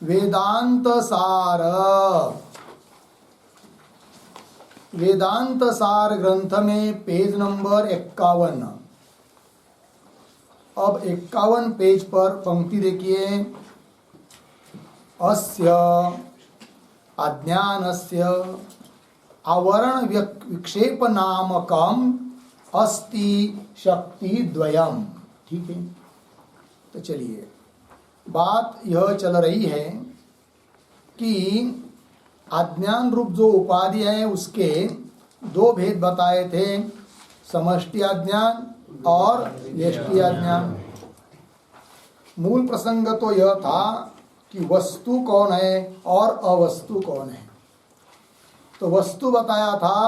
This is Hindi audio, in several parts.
वेदांत सार, वेदांत सार ग्रंथ में पेज नंबर 51। अब 51 पेज पर पंक्ति देखिए, अस्य अज्ञानस्य आवरण विक्षेप नामकम अस्ति शक्ति द्वयम। ठीक है, तो चलिए बात यह चल रही है कि अज्ञान रूप जो उपाधि है उसके दो भेद बताए थे, समष्टि अज्ञान और व्यष्टि अज्ञान। मूल प्रसंग तो यह था कि वस्तु कौन है और अवस्तु कौन है। तो वस्तु बताया था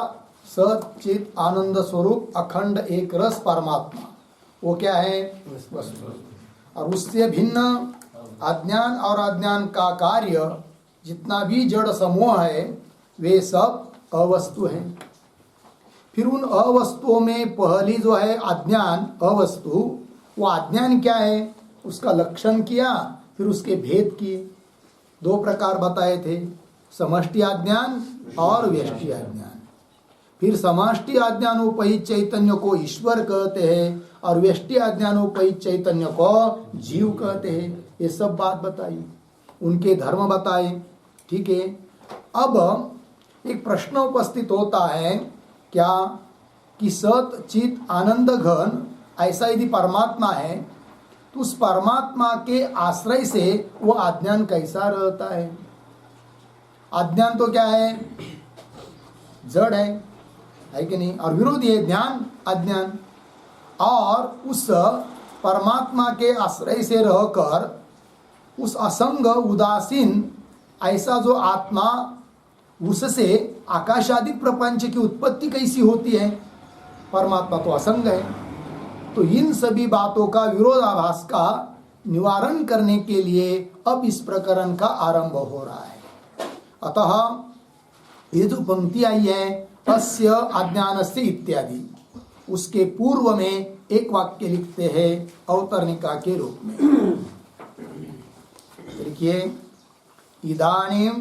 सच्चित आनंद स्वरूप अखंड एक रस परमात्मा, वो क्या है वस्तु। और उससे भिन्न अज्ञान और अज्ञान का कार्य जितना भी जड़ समूह है वे सब अवस्तु हैं। फिर उन अवस्तुओं में पहली जो है अज्ञान अवस्तु, वो अज्ञान क्या है उसका लक्षण किया, फिर उसके भेद किए। दो प्रकार बताए थे, समष्टि अज्ञान और व्यष्टि अज्ञान। फिर समष्टि अज्ञानोपहित चैतन्य को ईश्वर कहते हैं और व्यष्टि अज्ञानोपहित चैतन्य को जीव कहते हैं। ये सब बात बताई, उनके धर्म बताए। ठीक है, अब एक प्रश्न उपस्थित होता है क्या कि सत चित आनंद घन ऐसा यदि परमात्मा है तो उस परमात्मा के आश्रय से वो अज्ञान कैसा रहता है। अज्ञान तो क्या है, जड़ है कि नहीं, और विरोधी है ज्ञान अज्ञान। और उस परमात्मा के आश्रय से रहकर उस असंग उदासीन ऐसा जो आत्मा, उससे आकाशादि प्रपंच की उत्पत्ति कैसी होती है। परमात्मा तो असंग है। तो इन सभी बातों का विरोधाभास का निवारण करने के लिए अब इस प्रकरण का आरंभ हो रहा है। अतः ये जो पंक्ति आई है तस्य अज्ञानस्य इत्यादि, उसके पूर्व में एक वाक्य लिखते हैं अवतरणिका के रूप में। देखिए, इदानीं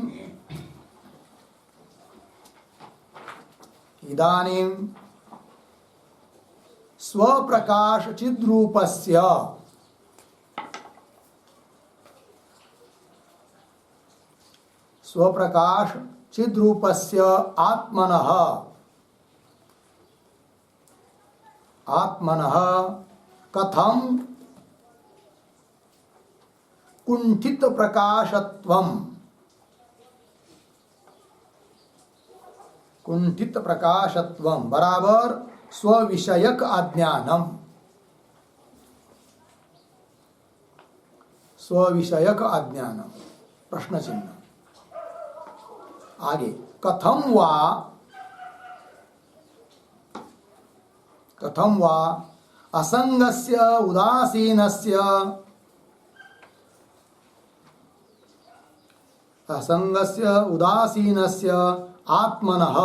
स्वप्रकाश चिद्रूपस्य स्वप्रकाश चिद्रूपस्य आत्मनः कथम कुंठित प्रकाशत्वम बराबर स्विषयक अज्ञानम। स्विषयक अज्ञानम प्रश्न चिन्ह। आगे कथम वा असंगस्य उदासीनस्य आत्मनः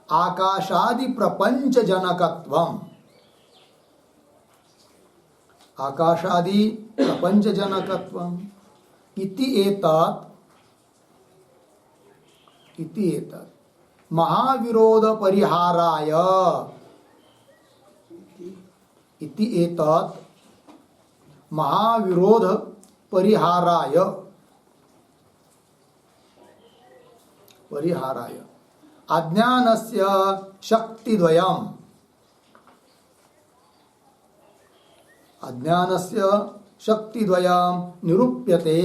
आकाशादि प्रपंच जनकत्वम। आकाशादि प्रपंच जनकत्वम इति एतत् महाविरोध परिहाराय इति एतत् महाविरोध परिहाराय अज्ञानस्य शक्तिद्वयम् निरूप्यते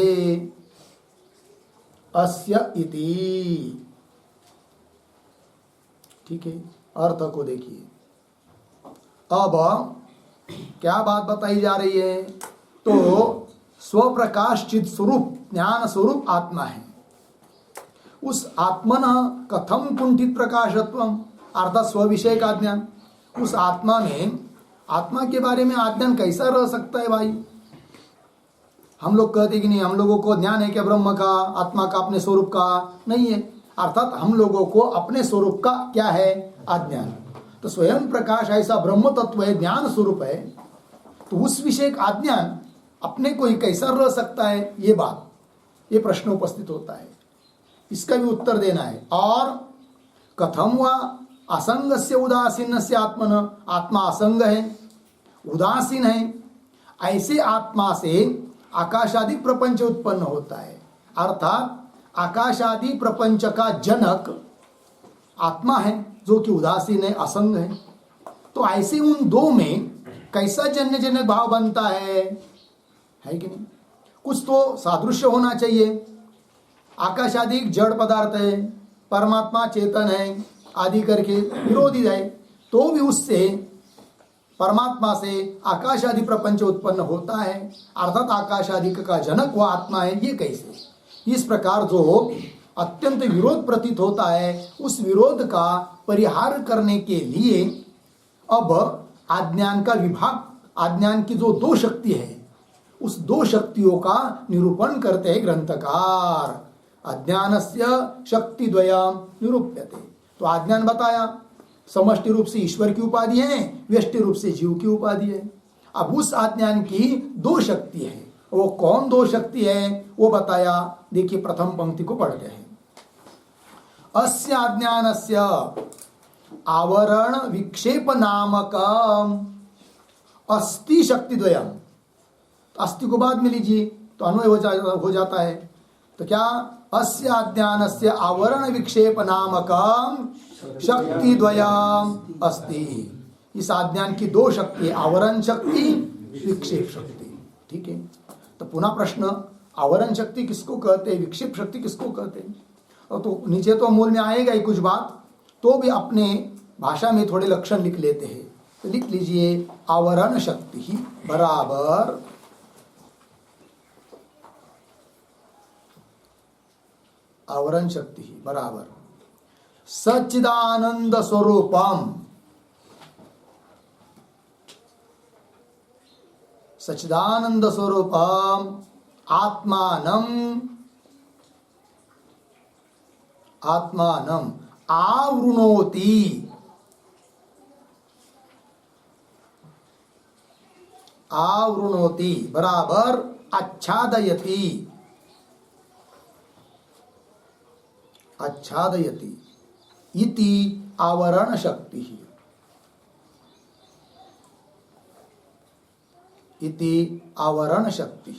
अस्य इति। ठीक है, अर्थ को देखिए। अब क्या बात बताई जा रही है, तो स्वप्रकाश चित स्वरूप ज्ञान स्वरूप आत्मा है। उस आत्मन कथम कुंठित प्रकाशत्वम अर्थात स्व विषय का ज्ञान। उस आत्मा में, आत्मा के बारे में अज्ञान कैसा रह सकता है भाई। हम लोग कहते कि नहीं, हम लोगों को ज्ञान है क्या ब्रह्म का, आत्मा का, अपने स्वरूप का नहीं है। अर्थात हम लोगों को अपने स्वरूप का क्या है, अज्ञान। तो स्वयं प्रकाश ऐसा ब्रह्म तत्व है, ज्ञान स्वरूप है, तो उस विषय का अज्ञान अपने को ही कैसा रह सकता है, ये बात, ये प्रश्न उपस्थित होता है। इसका भी उत्तर देना है। और कथम वा असंग से उदासीन से आत्मन, आत्मा असंग है, उदासीन है, ऐसे आत्मा से आकाशादि प्रपंच उत्पन्न होता है। अर्थात आकाशादि प्रपंच का जनक आत्मा है जो कि उदासीन है, असंग है। तो ऐसे उन दो में कैसा जन्य जन्य भाव बनता है कि नहीं? कुछ तो सादृश्य होना चाहिए। आकाश आदि जड़ पदार्थ है, परमात्मा चेतन है आदि करके विरोधी है, तो भी उससे परमात्मा से आकाश आदि प्रपंच उत्पन्न होता है। अर्थात आकाश आदि का जनक वह आत्मा है। ये कैसे? इस प्रकार जो अत्यंत विरोध प्रतीत होता है, उस विरोध का परिहार करने के लिए अब अज्ञान का विभाग, अज्ञान की जो दो शक्ति है, उस दो शक्तियों का निरूपण करते हैं ग्रंथकार। अज्ञानस्य शक्तिद्वयम् निरूप्यते। तो अज्ञान बताया समष्टि रूप से ईश्वर की उपाधि है, व्यष्टि रूप से जीव की उपाधि है। अब उस अज्ञान की दो शक्ति है, वो कौन दो शक्ति है वो बताया। देखिए प्रथम पंक्ति को पढ़ते हैं। अस्य अज्ञानस्य आवरण विक्षेप नामक अस्ति शक्तिद्वयम्। अस्ति को बाद में लीजिए तो अन्वय हो जाता है। तो क्या? अस्य अज्ञानस्य आवरण विक्षेप नामकम शक्तिद्वयम् अस्ति। इस अज्ञान की दो शक्ति, आवरण शक्ति, विक्षेप शक्ति। ठीक है। तो पुनः प्रश्न, आवरण शक्ति किसको कहते हैं, विक्षेप शक्ति किसको कहते हैं? और तो नीचे तो मूल में आएगा ही कुछ बात, तो भी अपने भाषा में थोड़े लक्षण लिख लेते हैं। तो लिख लीजिए, आवरण शक्ति ही बराबर आवरण शक्ति ही बराबर सच्चिदानंद स्वरूपम। सच्चिदानंद स्वरूपम आत्मानम आत्मानम आवृणोति। आवृणोति बराबर आच्छादयति। आच्छादयति इति आवरण शक्ति ही। इति आवरण शक्ति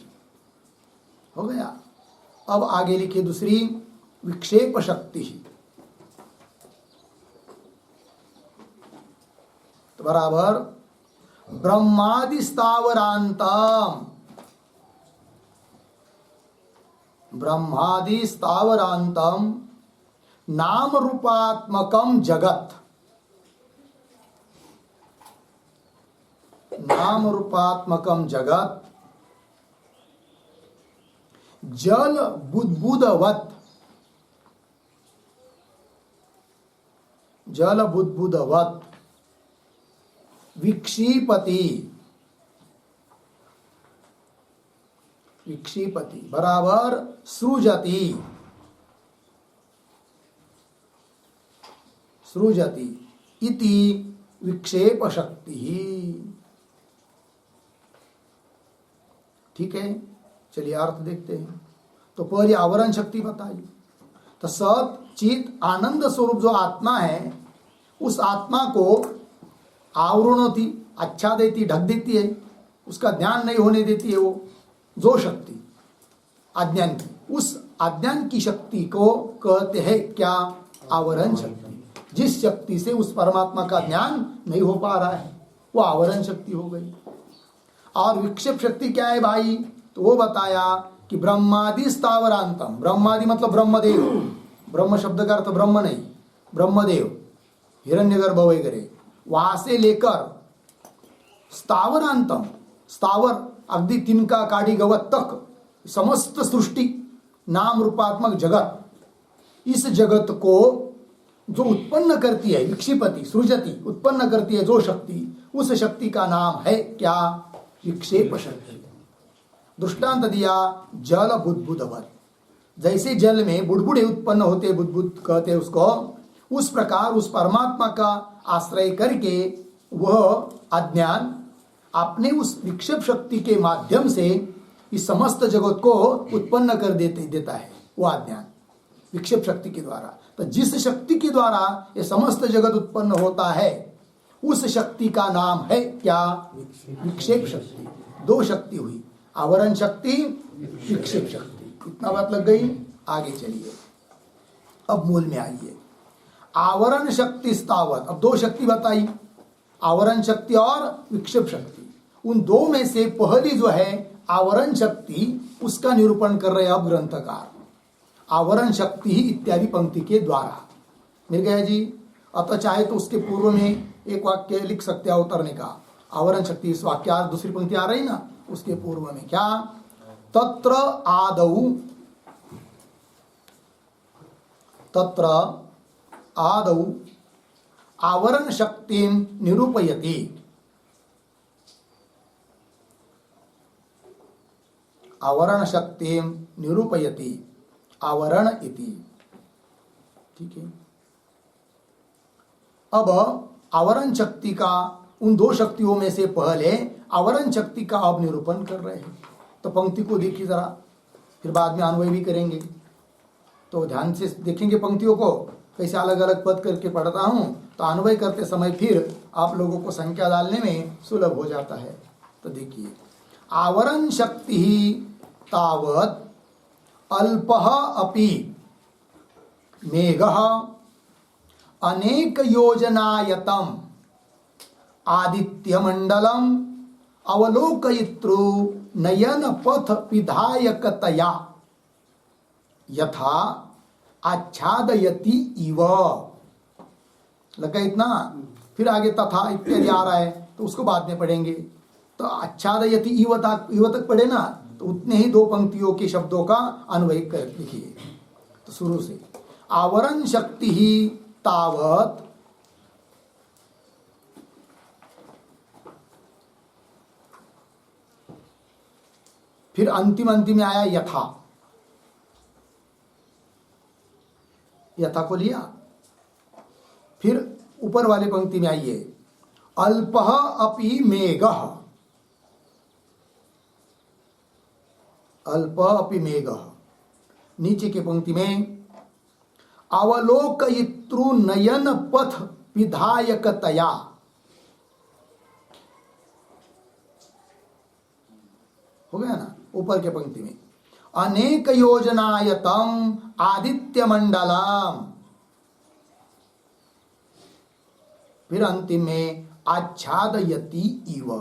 हो गया। अब आगे लिखिए दूसरी, विक्षेप शक्ति ही। तो बराबर ब्रह्मादि स्थावरांतम। ब्रह्मादि स्थावरांतम नाम रूपात्मकम जगत। नाम रूपात्मकम जगत जल बुद्बुदवत। जल बुद्बुदवत विक्षिपति। विक्षिपति बराबर सृजति। सृजति इति विक्षेप शक्ति ही। ठीक है, चलिए अर्थ देखते हैं। तो पहले आवरण शक्ति बताई। तो सत चित आनंद स्वरूप जो आत्मा है, उस आत्मा को आवरण होती, अच्छा देती, ढक देती है, उसका ध्यान नहीं होने देती है। वो जो शक्ति अज्ञान की, उस अज्ञान की शक्ति को कहते हैं क्या? आवरण शक्ति। जिस शक्ति से उस परमात्मा का ज्ञान नहीं हो पा रहा है, वो आवरण शक्ति हो गई। और विक्षेप शक्ति क्या है भाई? तो वो बताया कि ब्रह्मादि स्थावरांतम। ब्रह्मादि मतलब ब्रह्मदेव। ब्रह्म शब्द का अर्थ ब्रह्म नहीं, ब्रह्मदेव, हिरण्यगर्भ वगैरह, वहां से लेकर स्थावरांतम, स्थावर अगदी तिनका काड़ी गवत तक समस्त सृष्टि, नाम रूपात्मक जगत, इस जगत को जो उत्पन्न करती है, विक्षिपति सृजति, उत्पन्न करती है जो शक्ति, उस शक्ति का नाम है क्या? विक्षेप शक्ति। दृष्टांत दिया, जल बुद्बुदवत। जैसे जल में बुडबुडे उत्पन्न होते, बुद्बुद कहते हैं उसको, उस प्रकार उस परमात्मा का आश्रय करके वह अज्ञान अपने उस विक्षेप शक्ति के माध्यम से इस समस्त जगत को उत्पन्न कर देता है वो अज्ञान विक्षेप शक्ति के द्वारा। तो जिस शक्ति के द्वारा ये समस्त जगत उत्पन्न होता है उस शक्ति का नाम है क्या? विक्षेप शक्ति। दो शक्ति हुई, आवरण शक्ति, विक्षेप शक्ति। इतना बात लग गई। आगे चलिए, अब मूल में आइए। आवरण शक्ति स्थावत, अब दो शक्ति बताई, आवरण शक्ति और विक्षेप शक्ति। उन दो में से पहली जो है आवरण शक्ति, उसका निरूपण कर रहे अब ग्रंथकार। आवरण शक्ति ही इत्यादि पंक्ति के द्वारा मिल गया जी। अतः चाहे तो उसके पूर्व में एक वाक्य लिख सकते हैं उतरने का। आवरण शक्ति इस वाक्य दूसरी पंक्ति आ रही ना, उसके पूर्व में क्या? तत्र आदौ आवरण शक्ति निरूपयति। आवरण शक्ति निरूपयति, आवरण इति। ठीक है। अब आवरण शक्ति का, उन दो शक्तियों में से पहले आवरण शक्ति का अब निरूपण कर रहे हैं। तो पंक्ति को देखिए जरा, फिर बाद में अन्वय भी करेंगे। तो ध्यान से देखेंगे पंक्तियों को, कैसे अलग अलग पद करके पढ़ता हूं, तो अन्वय करते समय फिर आप लोगों को संख्या डालने में सुलभ हो जाता है। तो देखिए, आवरण शक्ति ही तावत अल्पः अपि मेघः अनेक योजनायतम आदित्यमंडलम अवलोकयितृ नयन पथ विधायकतया यथा आच्छादयति इव। लगा इतना? फिर आगे तथा इत्यादि आ रहा है, तो उसको बाद में पढ़ेंगे। तो आच्छादयति इव तक पढ़े ना, तो उतने ही दो पंक्तियों के शब्दों का अन्वय कर लिखिए। तो शुरू से, आवरण शक्ति ही तावत फिर अंतिम में आया यथा। यथा को लिया। फिर ऊपर वाले पंक्ति में आइए, अल्पः अपि मेघः। अल्पः अपि मेघः। नीचे के पंक्ति में अवलोकयितृ नयन पथ विधायकतया। हो गया ना? ऊपर के पंक्ति में अनेक योजनायतम आदित्य मंडलम। फिर अंतिम में आच्छादयति इव।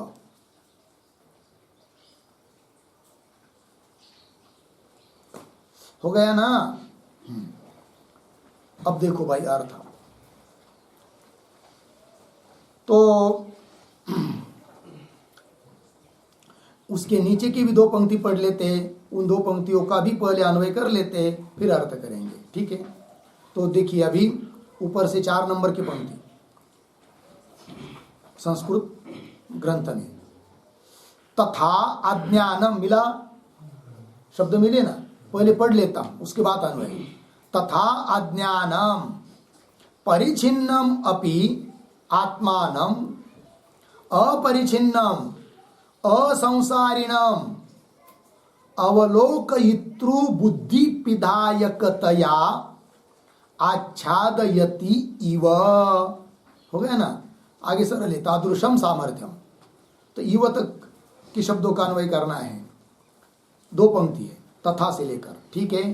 हो गया ना? अब देखो भाई अर्थ। तो उसके नीचे की भी दो पंक्ति पढ़ लेते, उन दो पंक्तियों का भी पहले अन्वय कर लेते, फिर अर्थ करेंगे। ठीक है? तो देखिए, अभी ऊपर से 4 नंबर की पंक्ति संस्कृत ग्रंथ में, तथा अज्ञानम मिला, शब्द मिले ना, पहले पढ़ लेता हूं, उसके बाद अन्वय। तथा अज्ञानम परिचिन्नम अपि आत्मानम अपरिचिन्नम असंसारिणम अवलोकयितृ बुद्धि विधायकतया आच्छादयति इव। हो गया ना? आगे सरल है, तादृशम सामर्थ्यम। तो इव तक के शब्दों का अन्वय करना है। दो पंक्ति है तथा से लेकर। ठीक है?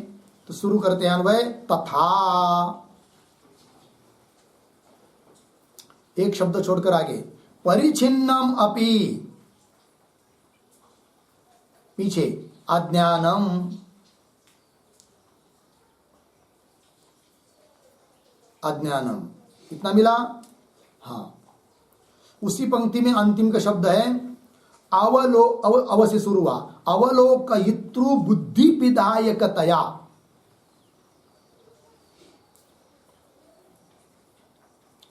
तो शुरू करते हैं अन्वय। तथा, एक शब्द छोड़कर आगे, परिचिन्नम अपि, पीछे अज्ञानम, अज्ञानम, इतना मिला। हाँ, उसी पंक्ति में अंतिम का शब्द है अव से शुरू हुआ, अवलोकयितृ बुद्धि विधायकतया।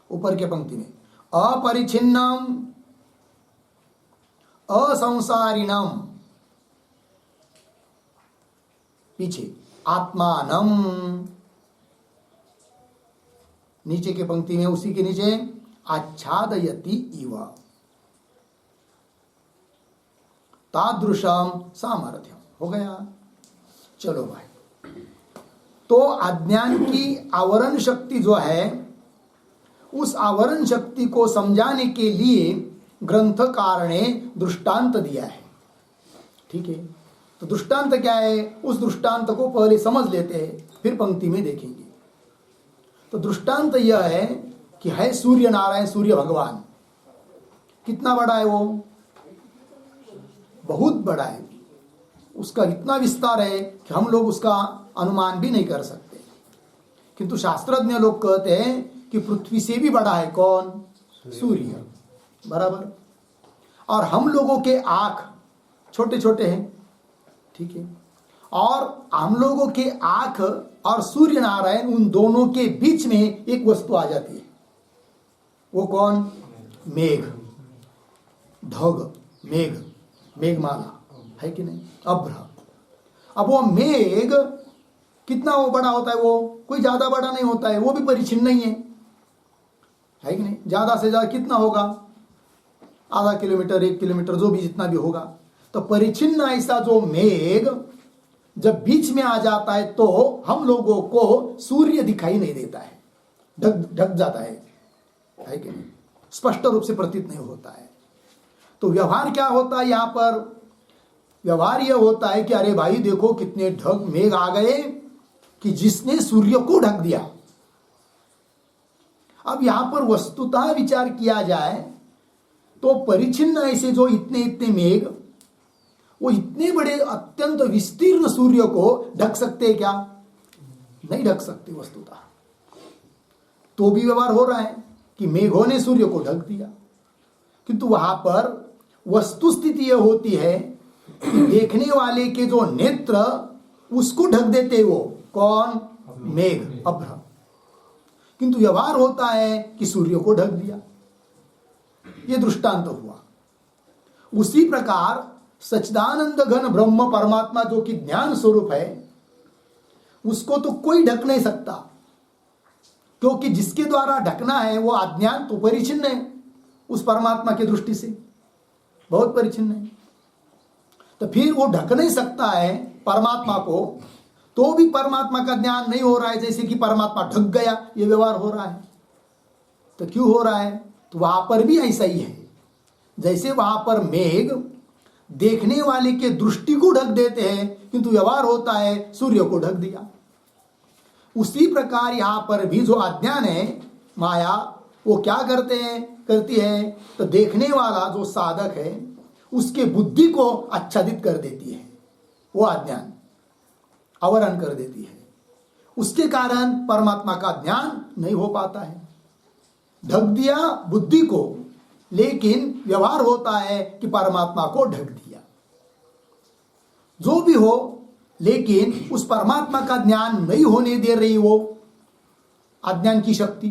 ऊपर के पंक्ति में अपरिचिन्नम असंसारिणम, पीछे आत्मानम। नीचे के पंक्ति में उसी के नीचे आच्छादयति इव। तादृशम सामर्थ्यम। हो गया। चलो भाई, तो अज्ञान की आवरण शक्ति जो है, उस आवरण शक्ति को समझाने के लिए ग्रंथकार ने दृष्टांत दिया है। ठीक है, तो दृष्टांत क्या है, उस दृष्टांत को पहले समझ लेते हैं, फिर पंक्ति में देखेंगे। तो दृष्टांत यह है कि है सूर्य नारायण, सूर्य भगवान। कितना बड़ा है वो? बहुत बड़ा है। उसका इतना विस्तार है कि हम लोग उसका अनुमान भी नहीं कर सकते। किंतु शास्त्रज्ञ लोग कहते हैं कि पृथ्वी से भी बड़ा है कौन? सूर्य। बराबर। और हम लोगों के आंख छोटे छोटे हैं। ठीक है, और हम लोगों के आंख और सूर्य नारायण, उन दोनों के बीच में एक वस्तु आ जाती है। वो कौन? मेघ, ढग, मेघ, मेघमाला है कि नहीं, अभ्र। अब वो मेघ कितना वो बड़ा होता है? वो कोई ज्यादा बड़ा नहीं होता है, वो भी परिच्छिन्न नहीं है कि नहीं? ज्यादा से ज्यादा कितना होगा? आधा किलोमीटर, 1 किलोमीटर, जो भी जितना भी होगा। तो परिच्छिन्न ऐसा जो मेघ जब बीच में आ जाता है तो हम लोगों को सूर्य दिखाई नहीं देता है, ढक जाता है कि नहीं? स्पष्ट रूप से प्रतीत नहीं होता है। तो व्यवहार क्या होता है यहां पर? व्यवहार यह होता है कि अरे भाई देखो कितने ढग मेघ आ गए कि जिसने सूर्य को ढक दिया। अब यहां पर वस्तुतः विचार किया जाए तो परिच्छिन्न ऐसे जो इतने इतने मेघ, वो इतने बड़े अत्यंत विस्तीर्ण सूर्य को ढक सकते क्या? नहीं ढक सकते वस्तुतः। तो भी व्यवहार हो रहा है कि मेघों ने सूर्य को ढक दिया, किंतु वहां पर वस्तु स्थिति यह होती है कि देखने वाले के जो नेत्र उसको ढक देते, वो कौन? मेघ, अभ्र। किंतु व्यवहार होता है कि सूर्य को ढक दिया। ये दृष्टांत हुआ। उसी प्रकार सच्चिदानंद घन ब्रह्म परमात्मा जो कि ज्ञान स्वरूप है, उसको तो कोई ढक नहीं सकता, क्योंकि जिसके द्वारा ढकना है वो अज्ञान तो परिच्छिन्न है उस परमात्मा की दृष्टि से, बहुत परिच्छिन्न है। तो फिर वो ढक नहीं सकता है परमात्मा को, तो भी परमात्मा का ज्ञान नहीं हो रहा है, जैसे कि परमात्मा ढक गया, ये व्यवहार हो रहा है। तो क्यों हो रहा है? तो वहां पर भी ऐसा ही है। जैसे वहां पर मेघ देखने वाले के दृष्टि को ढक देते हैं, किंतु व्यवहार होता है सूर्य को ढक दिया। उसी प्रकार यहां पर भी जो अज्ञान है, माया, वो क्या करती है? तो देखने वाला जो साधक है उसके बुद्धि को आच्छादित कर देती है, वो अज्ञान आवरण कर देती है। उसके कारण परमात्मा का ज्ञान नहीं हो पाता है। ढक दिया बुद्धि को, लेकिन व्यवहार होता है कि परमात्मा को ढक दिया। जो भी हो, लेकिन उस परमात्मा का ज्ञान नहीं होने दे रही वो अज्ञान की शक्ति।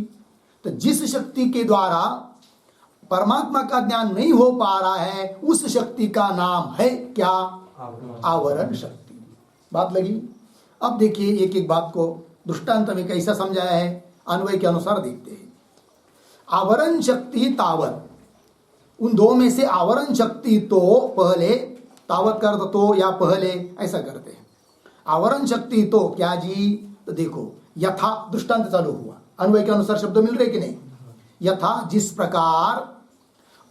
तो जिस शक्ति के द्वारा परमात्मा का ज्ञान नहीं हो पा रहा है, उस शक्ति का नाम है क्या? आवरण शक्ति। बात लगी? अब देखिए एक एक बात को दृष्टांत में कैसा समझाया है, अन्वय के अनुसार देखते हैं। आवरण शक्ति तावत, उन दो में से आवरण शक्ति तो पहले, तावत कर तो या पहले ऐसा करते हैं। आवरण शक्ति तो क्या जी? तो देखो यथा दृष्टांत चालू हुआ, अन्वय के अनुसार शब्द मिल रहे कि नहीं? यथा जिस प्रकार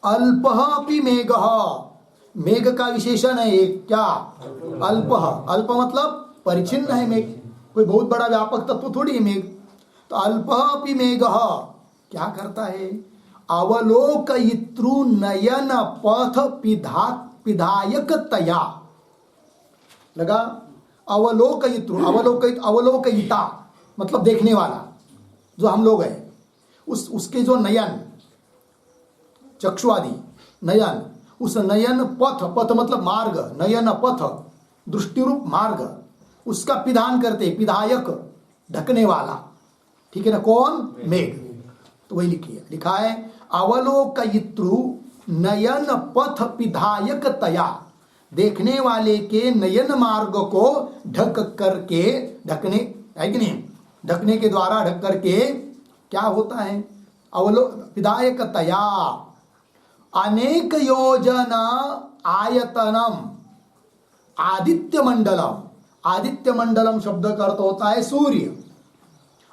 अल्पः अपि मेघः, मेघ का विशेषण है एक क्या? अल्पः। अल्प मतलब परिच्छिन्न है मेघ, कोई बहुत बड़ा व्यापक तत्व थोड़ी है मेघ। तो अल्पः अपि मेघः क्या करता है? अवलोकयितृ नयन पथ पिधायकतया लगा। अवलोकयितृ, अवलोकयिता मतलब देखने वाला, जो हम लोग हैं, उसके जो नयन, चक्षुआदि नयन, उस नयन पथ, पथ मतलब मार्ग, नयन पथ दृष्टिरूप मार्ग, उसका पिधान करते, पिधायक ढकने वाला। ठीक है ना? कौन? मेघ। तो वही लिखा है अवलोकयितृ नयन पथ पिधायक तया, देखने वाले के नयन मार्ग को ढक करके, ढकने है कि नहीं, ढकने के द्वारा ढक करके क्या होता है? पिधायक तया, अनेक योजना आयतनम आदित्य मंडलम। आदित्य मंडलम शब्द का अर्थ होता है सूर्य,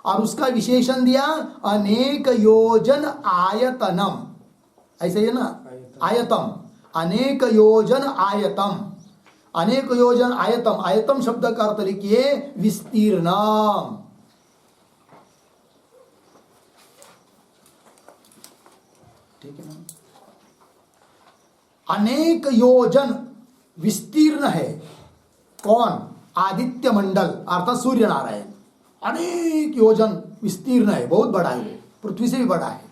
और उसका विशेषण दिया अनेक योजन आयतनम, ऐसे है ना, आयतम, अनेक योजन आयतम, अनेक योजन आयतम। आयतम शब्द का अर्थ लिखिए विस्तीर्णम। ठीक है ना, अनेक योजन विस्तीर्ण है। कौन? आदित्य मंडल अर्थात सूर्य नारायण अनेक योजन विस्तीर्ण है, बहुत बड़ा है, वो पृथ्वी से भी बड़ा है।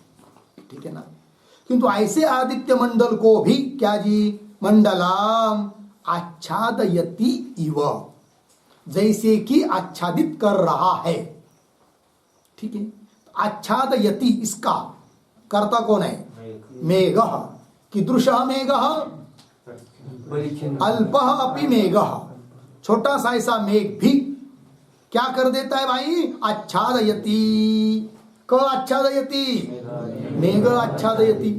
ठीक है ना, किंतु ऐसे आदित्य मंडल को भी क्या जी, मंडलम आच्छादयति इव, जैसे कि आच्छादित कर रहा है। ठीक है, आच्छादयति इसका कर्ता कौन है? मेघः। कीदृशः मेघः? अल्पः अपि मेघः, छोटा सा ऐसा मेघ भी क्या कर देता है भाई? आच्छादयति। क आच्छादयति? मेघ आच्छादयति।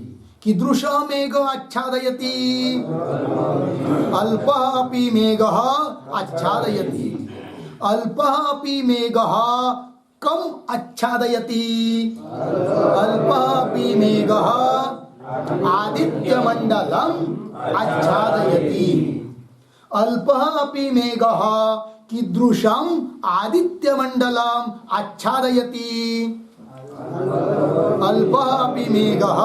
कीदृशः मेघ आच्छादयति? अल्पः अपि मेघः आच्छादयति। अल्पः अपि मेघः कम आच्छादयति? अल्पः अपि मेघः आदित्यमंडलम आच्छादयति। अल्पः अपि मेघः कीदृशम् आदित्यमंडलम आच्छादयति? अल्पः अपि मेघः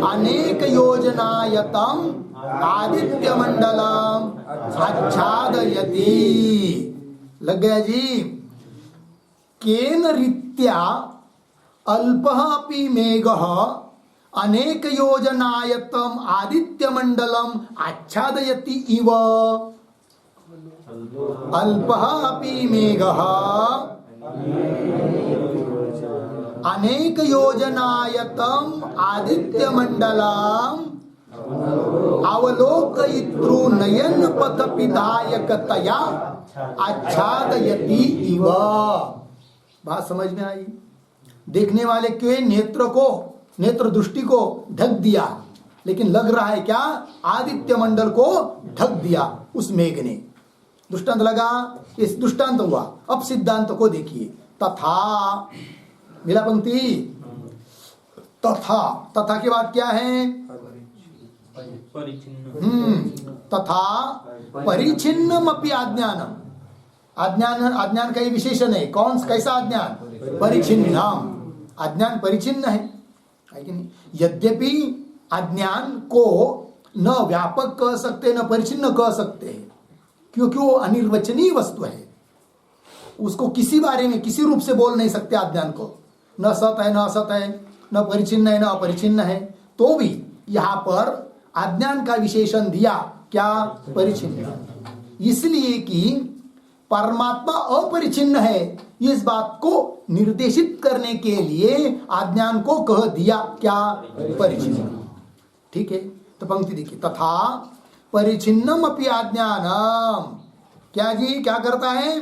अनेक योजनायतम आदित्यमंडलम आच्छादयति। लग गया जी? केन रीत्या अल्पः अपि मेघः अनेक योजनायतम आदित्यमंडलम आच्छादयति इव। अल्पः अपि मेघः अनेक योजनायतम आदित्यमंडलम अवलोकयितृ नयन पथ पिधायकतया आच्छादयति इव। बात समझ में आई? देखने वाले के नेत्र को, नेत्र दृष्टि को ढक दिया, लेकिन लग रहा है क्या? आदित्य मंडल को ढक दिया उस मेघ ने। दृष्टांत लगा, इस दृष्टांत हुआ। अब सिद्धांत को देखिए। तथा, मिला पंक्ति? तथा, तथा के बाद क्या है? तथा परिचिन्नम अपि अज्ञानम। अज्ञान, अज्ञान का ही विशेषण है। कौन, कैसा अज्ञान? परिचिन्नम। अज्ञान परिचिन्न है कि नहीं? यद्यपि अज्ञान को न व्यापक कह सकते न परिचिन्न कह सकते हैं, क्योंकि वो अनिर्वचनीय वस्तु है। उसको किसी बारे में किसी रूप से बोल नहीं सकते अज्ञान को। न सत है न असत है, न परिचिन्न है न अपरिचिन्न है। तो भी यहाँ पर अज्ञान का विशेषण दिया क्या? परिचिन्न। इसलिए कि परमात्मा अपरिचिन्न है, इस बात को निर्देशित करने के लिए अज्ञान को कह दिया क्या? परिचिन्न। ठीक है, तो पंक्ति देखिए। तथा परिचिन्नम अपि अज्ञानम। क्या जी, क्या करता है?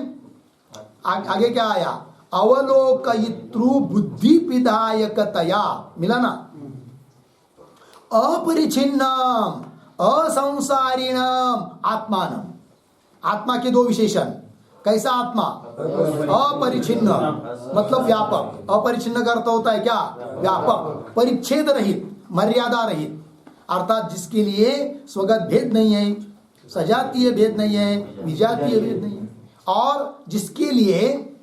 आगे क्या आया? अवलोकयितृ बुद्धि विधायकतया। मिला ना? अपरिचिन्नम असंसारिणम आत्मानम। आत्मा के दो विशेषण। कैसा आत्मा? अपरिचिन्न, मतलब व्यापक। अपरिचिन्न का अर्थ होता है क्या? व्यापक, परिच्छेद रहित, मर्यादा रहित। अर्थात जिसके लिए स्वगत भेद नहीं है, सजातीय भेद नहीं है, विजातीय भेद नहीं है, और जिसके लिए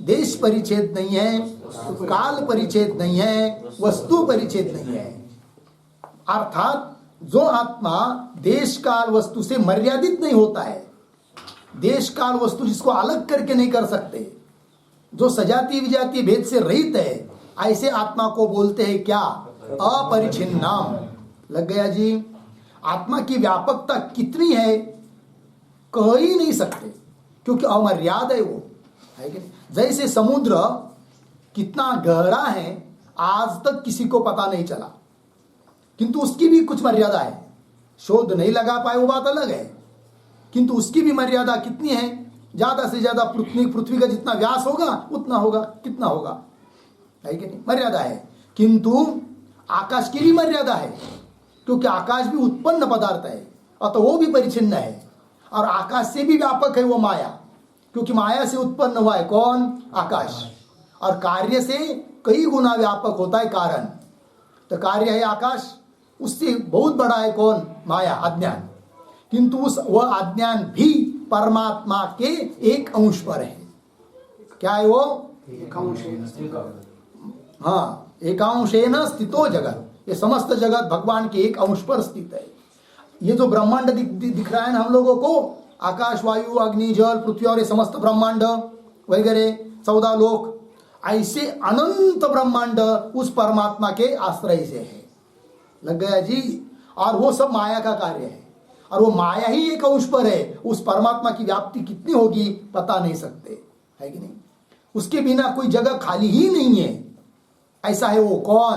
देश परिच्छेद नहीं है, काल परिच्छेद नहीं है, वस्तु परिच्छेद नहीं है। अर्थात जो आत्मा देश काल वस्तु से मर्यादित नहीं होता है, देश काल वस्तु जिसको अलग करके नहीं कर सकते, जो सजातीय विजातीय भेद से रहित है, ऐसे आत्मा को बोलते हैं क्या? अपरिचिन्नम। लग गया जी? आत्मा की व्यापकता कितनी है कह ही नहीं सकते, क्योंकि अमर्याद है वो, है कि नहीं? जैसे समुद्र कितना गहरा है आज तक किसी को पता नहीं चला, किंतु उसकी भी कुछ मर्यादा है। शोध नहीं लगा पाए वो बात अलग है, किंतु उसकी भी मर्यादा कितनी है? ज्यादा से ज्यादा पृथ्वी का जितना व्यास होगा उतना होगा, कितना होगा, है कि नहीं? मर्यादा है। किंतु आकाश की भी मर्यादा है, क्योंकि आकाश भी उत्पन्न पदार्थ है, अतः वो भी परिचिन्न है। और आकाश से भी व्यापक है वो माया, क्योंकि माया से उत्पन्न हुआ है कौन? आकाश। और कार्य से कई गुना व्यापक होता है कारण। तो कार्य है आकाश, उससे बहुत बड़ा है कौन? माया, अज्ञान। किंतु वह अज्ञान भी परमात्मा के एक अंश पर है। क्या है वो? हाँ, एकांशेन स्थितो जगत। ये समस्त जगत भगवान के एक अंश पर स्थित है। ये जो ब्रह्मांड दिख रहा है ना हम लोगों को, आकाश, वायु, अग्नि, जल, पृथ्वी और ये समस्त ब्रह्मांड वगैरह 14 लोक, ऐसे अनंत ब्रह्मांड उस परमात्मा के आश्रय से है। लग गया जी? और वो सब माया का कार्य है, और वो माया ही एक अंश पर है। उस परमात्मा की व्याप्ति कितनी होगी पता नहीं सकते, है कि नहीं? उसके बिना कोई जगह खाली ही नहीं है। ऐसा है वो कौन?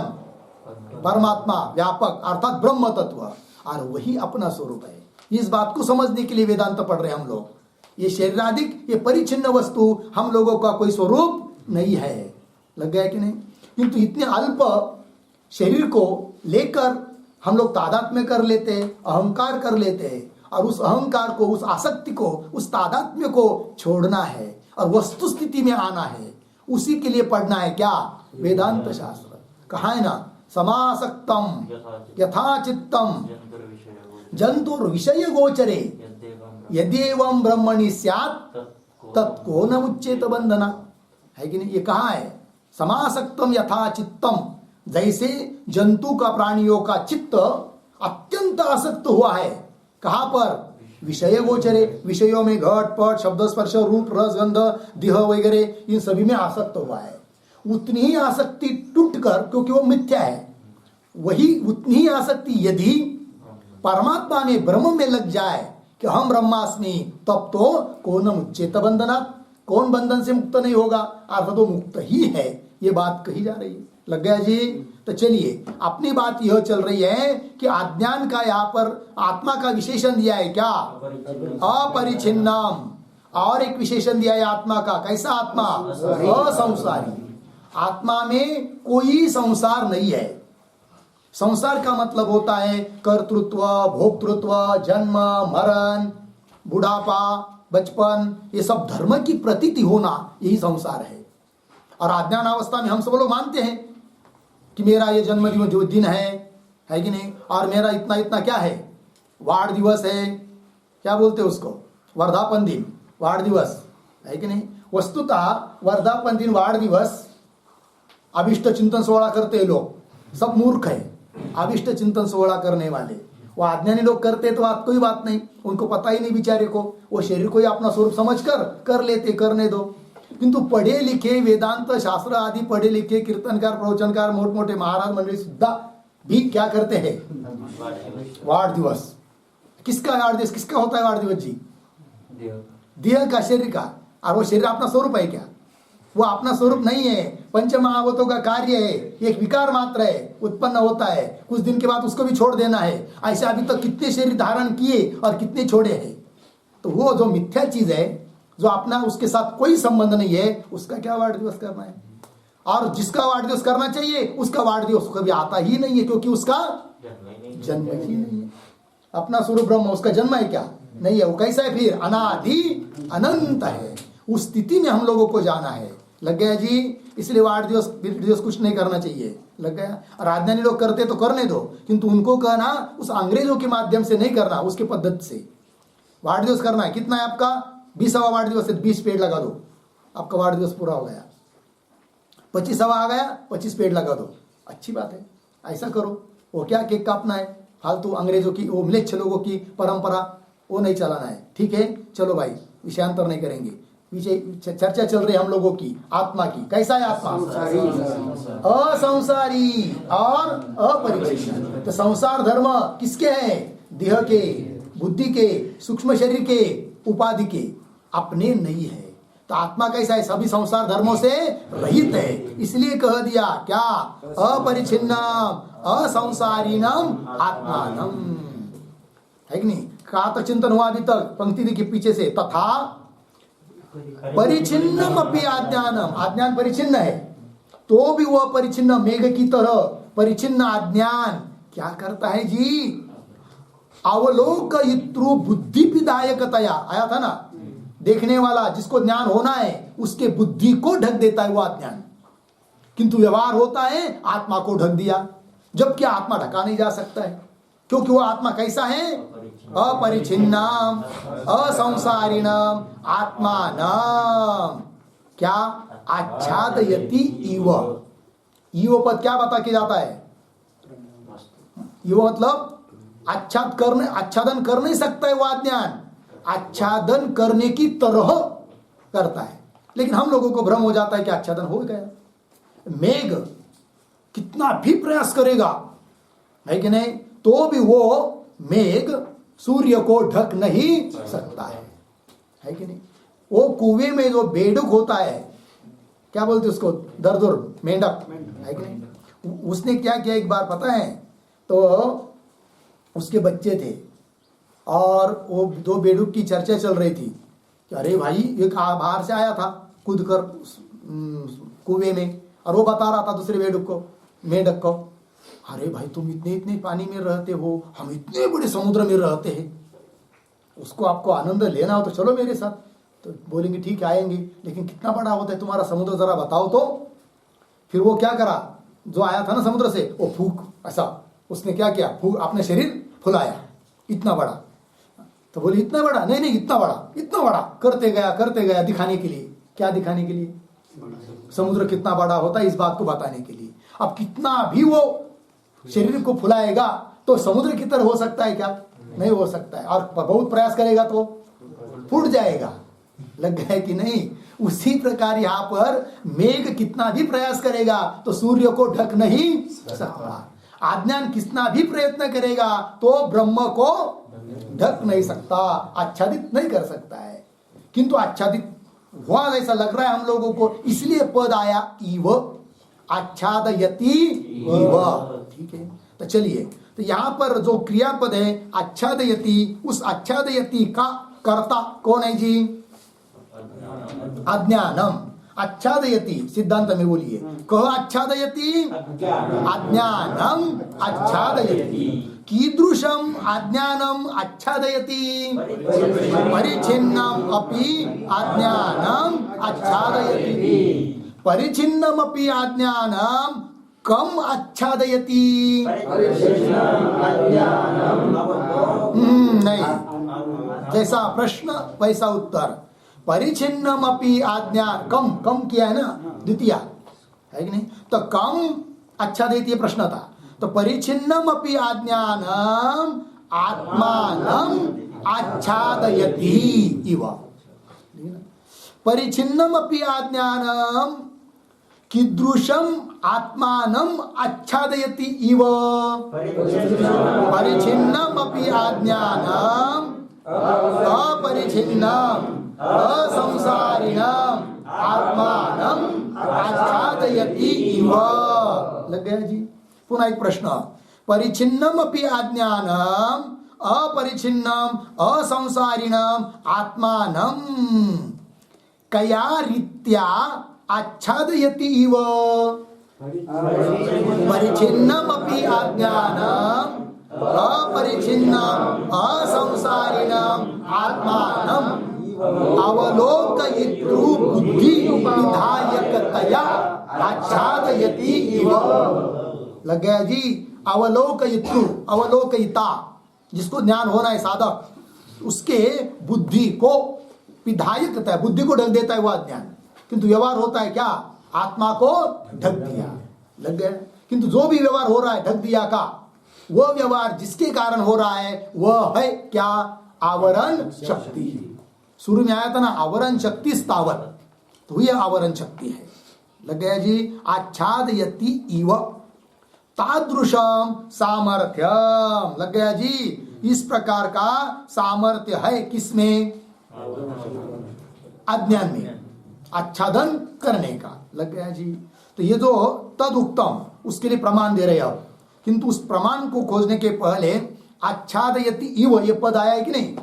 परमात्मा, व्यापक अर्थात ब्रह्म तत्व, और वही अपना स्वरूप है। इस बात को समझने के लिए वेदांत पढ़ रहे हैं हम लोग। ये शरीराधिक, ये परिचिन्न वस्तु हम लोगों का कोई स्वरूप नहीं है। लग गया कि नहीं? किंतु इतने अल्प शरीर को लेकर हम लोग तादात्म्य कर लेते हैं, अहंकार कर लेते हैं, और उस अहंकार को, उस आसक्ति को, उस तादात्म्य को छोड़ना है और वस्तु स्थिति में आना है। उसी के लिए पढ़ना है क्या? वेदांत शास्त्र। कहा है ना, समासक्तम यथा चित्तम जंतुर विषय गोचरे यद्येवं ब्रह्मणि स्यात् तत्को न मुच्येत बंधना। है कि नहीं? ये कहा है, समासक्तम यथा चित्तम, जैसे जंतु का, प्राणियों का चित्त अत्यंत आसक्त हुआ है। कहां पर? विषय गोचरे, विषयों में घट पट शब्द स्पर्श रूप रस गंध देह वगैरह इन सभी में आसक्त हुआ है। उतनी ही आसक्ति टूटकर, क्योंकि वो मिथ्या है, वही उतनी ही आसक्ति यदि परमात्मा में, ब्रह्म में लग जाए कि हम ब्रह्मास्मि, तब तो कौन मुच्येत बंधनात्, कौन बंधन से मुक्त नहीं होगा? अर्थात वो मुक्त ही है। ये बात कही जा रही है। लग गया जी? तो चलिए, अपनी बात यह चल रही है कि अज्ञान का यहाँ पर आत्मा का विशेषण दिया है क्या? अपरिछिन्नम। और एक विशेषण दिया है आत्मा का। कैसा आत्मा? असंसारी। आत्मा में कोई संसार नहीं है। संसार का मतलब होता है कर्तृत्व, भोक्तृत्व, जन्म, मरण, बुढ़ापा, बचपन, ये सब धर्म की प्रतीति होना, यही संसार है। और अज्ञान अवस्था में हम सब लोग मानते हैं कि मेरा ये जन्मदिन जो दिन है कि नहीं, और मेरा इतना इतना क्या है, वाड़ दिवस है, क्या बोलते हैं उसको, वर्धापन दिन, वाड़ दिवस, है कि नहीं? वस्तुतः वर्धापन दिन, वाड़ दिवस, अभिष्ट चिंतन सोहळा करते हैं लोग, सब मूर्ख है। अभिष्ट चिंतन सोहळा करने वाले वो अज्ञानी लोग करते तो कोई बात नहीं, उनको पता ही नहीं बेचारे को, वो शरीर को ही अपना स्वरूप समझ कर लेते, करने दो। किंतु पढ़े लिखे, वेदांत शास्त्र आदि पढ़े लिखे कीर्तनकार, प्रवचनकार, मोटे महाराज मंडली सुद्धा भी क्या करते हैं? वाड़ दिवस। किसका वाड़ दिवस? किसका होता है वाड़ दिवस जी? देह का, शरीर का। और वो शरीर अपना स्वरूप है क्या? वो अपना स्वरूप नहीं है, पंच महाभूतों का कार्य है, एक विकार मात्र है, उत्पन्न होता है, कुछ दिन के बाद उसको भी छोड़ देना है। ऐसे अभी तक कितने शरीर धारण किए और कितने छोड़े हैं। तो वो जो मिथ्या चीज है, जो अपना, उसके साथ कोई संबंध नहीं है, उसका क्या वाड़ दिवस करना है? और जिसका वाड़ दिवस करना चाहिए उसका वाड़ दिवस कभी आता ही नहीं है, क्योंकि उसका जन्म ही नहीं है। अपना स्वरूप ब्रह्म, उसका जन्म है क्या? नहीं है। वो कैसा है फिर? अनादि अनंत है। उस स्थिति में हम लोगों को जाना है। लग गया जी? इसलिए वाड़ दिवस कुछ नहीं करना चाहिए। लग गया? और राजधानी लोग करते तो करने दो, किंतु उनको कहना उस अंग्रेजों के माध्यम से नहीं करना, उसके पद्धति से वाड़ दिवस करना है। कितना है आपका? 20वां वाड़ दिवस है, 20 पेड़ लगा दो, आपका वाड़ दिवस पूरा हो गया। 25वां आ गया, 25 पेड़ लगा दो, अच्छी बात है, ऐसा करो। वो क्या केक काटना है? फालतू अंग्रेजों की, वो म्लेच्छ लोगों की परंपरा, वो नहीं चलाना है। ठीक है, चलो भाई, विषयांतर नहीं करेंगे। पीछे चर्चा चल रही है हम लोगों की आत्मा की। कैसा है आत्मा? असंसारी और अपरिचिन्न। तो संसार धर्म किसके हैं? देह के, बुद्धि के, सूक्ष्म शरीर के, उपाधि के, अपने नहीं है। तो आत्मा कैसा है? सभी संसार धर्मों से रहित है। इसलिए कह दिया क्या? अपरिछिन्नम असंसारिणम आत्मानम। है कि नहीं? का तो चिंतन हुआ अभी तक, पंक्ति देखिए पीछे से, तथा परिचिन्नम अपि अज्ञानम। अज्ञान परिचिन्न है तो भी वह परिचिन्न मेघ की तरह परिचिन्न अज्ञान क्या करता है जी? अवलोकयितृ बुद्धि विधायकतया, आया था ना, देखने वाला जिसको ज्ञान होना है उसके बुद्धि को ढक देता है वो अज्ञान, किंतु व्यवहार होता है आत्मा को ढक दिया, जबकि आत्मा ढका नहीं जा सकता है, क्योंकि वो आत्मा कैसा है? अपरिछिन्नम असंसारिणम आत्मानम क्या आच्छादयति इव। इव पद क्या बता के जाता है? इव मतलब आच्छादन कर नहीं सकता है वो अज्ञान, आच्छादन करने की तरह करता है। लेकिन हम लोगों को भ्रम हो जाता है कि आच्छादन हो गया। मेघ कितना भी प्रयास करेगा, है कि नहीं, तो भी वो मेघ सूर्य को ढक नहीं सकता है कि नहीं। वो कुएं में जो बेडुक होता है, क्या बोलते उसको, दरदुर मेंढक, है कि नहीं, उसने क्या किया एक बार पता है? तो उसके बच्चे थे और वो दो बेडुक की चर्चा चल रही थी कि अरे भाई एक बाहर से आया था कूद कर कुएं में, और वो बता रहा था दूसरे बेडुक को, मेंढक को, अरे भाई तुम इतने इतने पानी में रहते हो, हम इतने बड़े समुद्र में रहते हैं, उसको आपको आनंद लेना हो तो चलो मेरे साथ। तो बोलेंगे ठीक है आएंगे, लेकिन कितना बड़ा होता है तुम्हारा समुद्र जरा बताओ तो। फिर वो क्या करा, जो आया था ना समुद्र से, वो फूक, ऐसा उसने क्या किया, फूक अपने शरीर फुलाया, इतना बड़ा। तो बोले इतना बड़ा? नहीं नहीं इतना बड़ा करते गया दिखाने के लिए। क्या दिखाने के लिए? समुद्र कितना बड़ा होता है इस बात को बताने के लिए। अब कितना भी वो शरीर को फुलाएगा तो समुद्र की तरह हो सकता है क्या? नहीं हो सकता है। और बहुत प्रयास करेगा तो फूट जाएगा। लग गया कि नहीं? उसी प्रकार यहाँ पर मेघ कितना भी प्रयास करेगा तो सूर्य को ढक नहीं सकता। अज्ञान कितना भी प्रयत्न करेगा तो ब्रह्म को ढक नहीं सकता, आच्छादित नहीं कर सकता है। किंतु आच्छादित हुआ ऐसा लग रहा है हम लोगों को, इसलिए पद आया इव, आच्छादयति इव। ठीक है, तो चलिए, तो यहाँ पर जो क्रियापद है आच्छादयति, उस आच्छादयति का कर्ता कौन है जी? अज्ञानम। आच्छादयति सिद्धांत में बोलिए, कहो आच्छादयति, अज्ञानम आच्छादयति। कीदृशम अज्ञानम आच्छादयति? परिच्छिन्नम अपि अज्ञानम आच्छादयति। परिच्छिन्नम अपि अज्ञानम कम आच्छादयति? नहीं, जैसा प्रश्न वैसा उत्तर। परिच्छिन्नम अपि अज्ञान, कम किया है ना, द्वितीय है कि नहीं, तो कम आच्छादयति प्रश्न था। तो परिच्छिन्नम अपि अज्ञानम आत्मानम आच्छादयति इव। परिच्छिन्नम अपि अज्ञानम कीदृशम आत्मानम आच्छादयति इव। परिच्छिन्नम अपि अज्ञानम अपरिच्छिन्नम असंसारिणम आत्मानम आच्छादयति इव। लग गया जी? पुनः एक प्रश्न। परिच्छिन्नम अपि अज्ञानम अपरिच्छिन्नम असंसारिणम आत्मानम कया रीत्या आच्छादयति इव। परिच्छिन्नम अपि अज्ञानम अपरिच्छिन्नम असंसारिणम आत्मानम अवलोकयितृ बुद्धि विधायकतया आच्छादयति इव। लग गया जी? अवलोकयितृ, अवलोकयिता, जिसको ज्ञान होना है साधक, उसके बुद्धि को विधायकता, बुद्धि को ढक देता है वह अज्ञान, किंतु व्यवहार होता है क्या? आत्मा को ढक दिया। लग गया? किंतु जो भी व्यवहार हो रहा है ढक दिया का, वह व्यवहार जिसके कारण हो रहा है वह है क्या? आवरण शक्ति। शुरू में आया था ना आवरण शक्ति स्थावर, तो यह आवरण शक्ति है। लग गया जी? आच्छादयति इव तादृशम सामर्थ्यम। लग गया जी? इस प्रकार का सामर्थ्य है किसमें? अज्ञान में आच्छादन करने का। लग गया जी? तो ये जो तद उत्तम, उसके लिए प्रमाण दे रहे हो, किंतु उस प्रमाण को खोजने के पहले आच्छादयति इव ये पद आया है कि नहीं?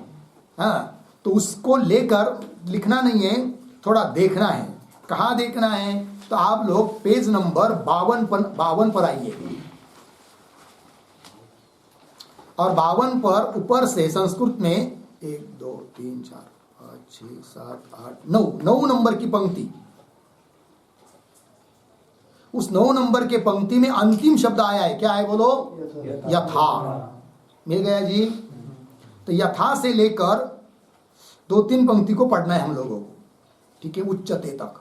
हाँ, तो उसको लेकर लिखना नहीं है, थोड़ा देखना है। कहाँ देखना है? तो आप लोग पेज नंबर 52 पर आइए। और 52 पर ऊपर से संस्कृत में 1 2 3 4 5 6 7 8 9 नंबर की पंक्ति, उस 9 नंबर के पंक्ति में अंतिम शब्द आया है, क्या है बोलो? यथा। मिल गया जी। तो यथा से लेकर 2-3 पंक्ति को पढ़ना है हम लोगों को, ठीक है, उच्चते तक।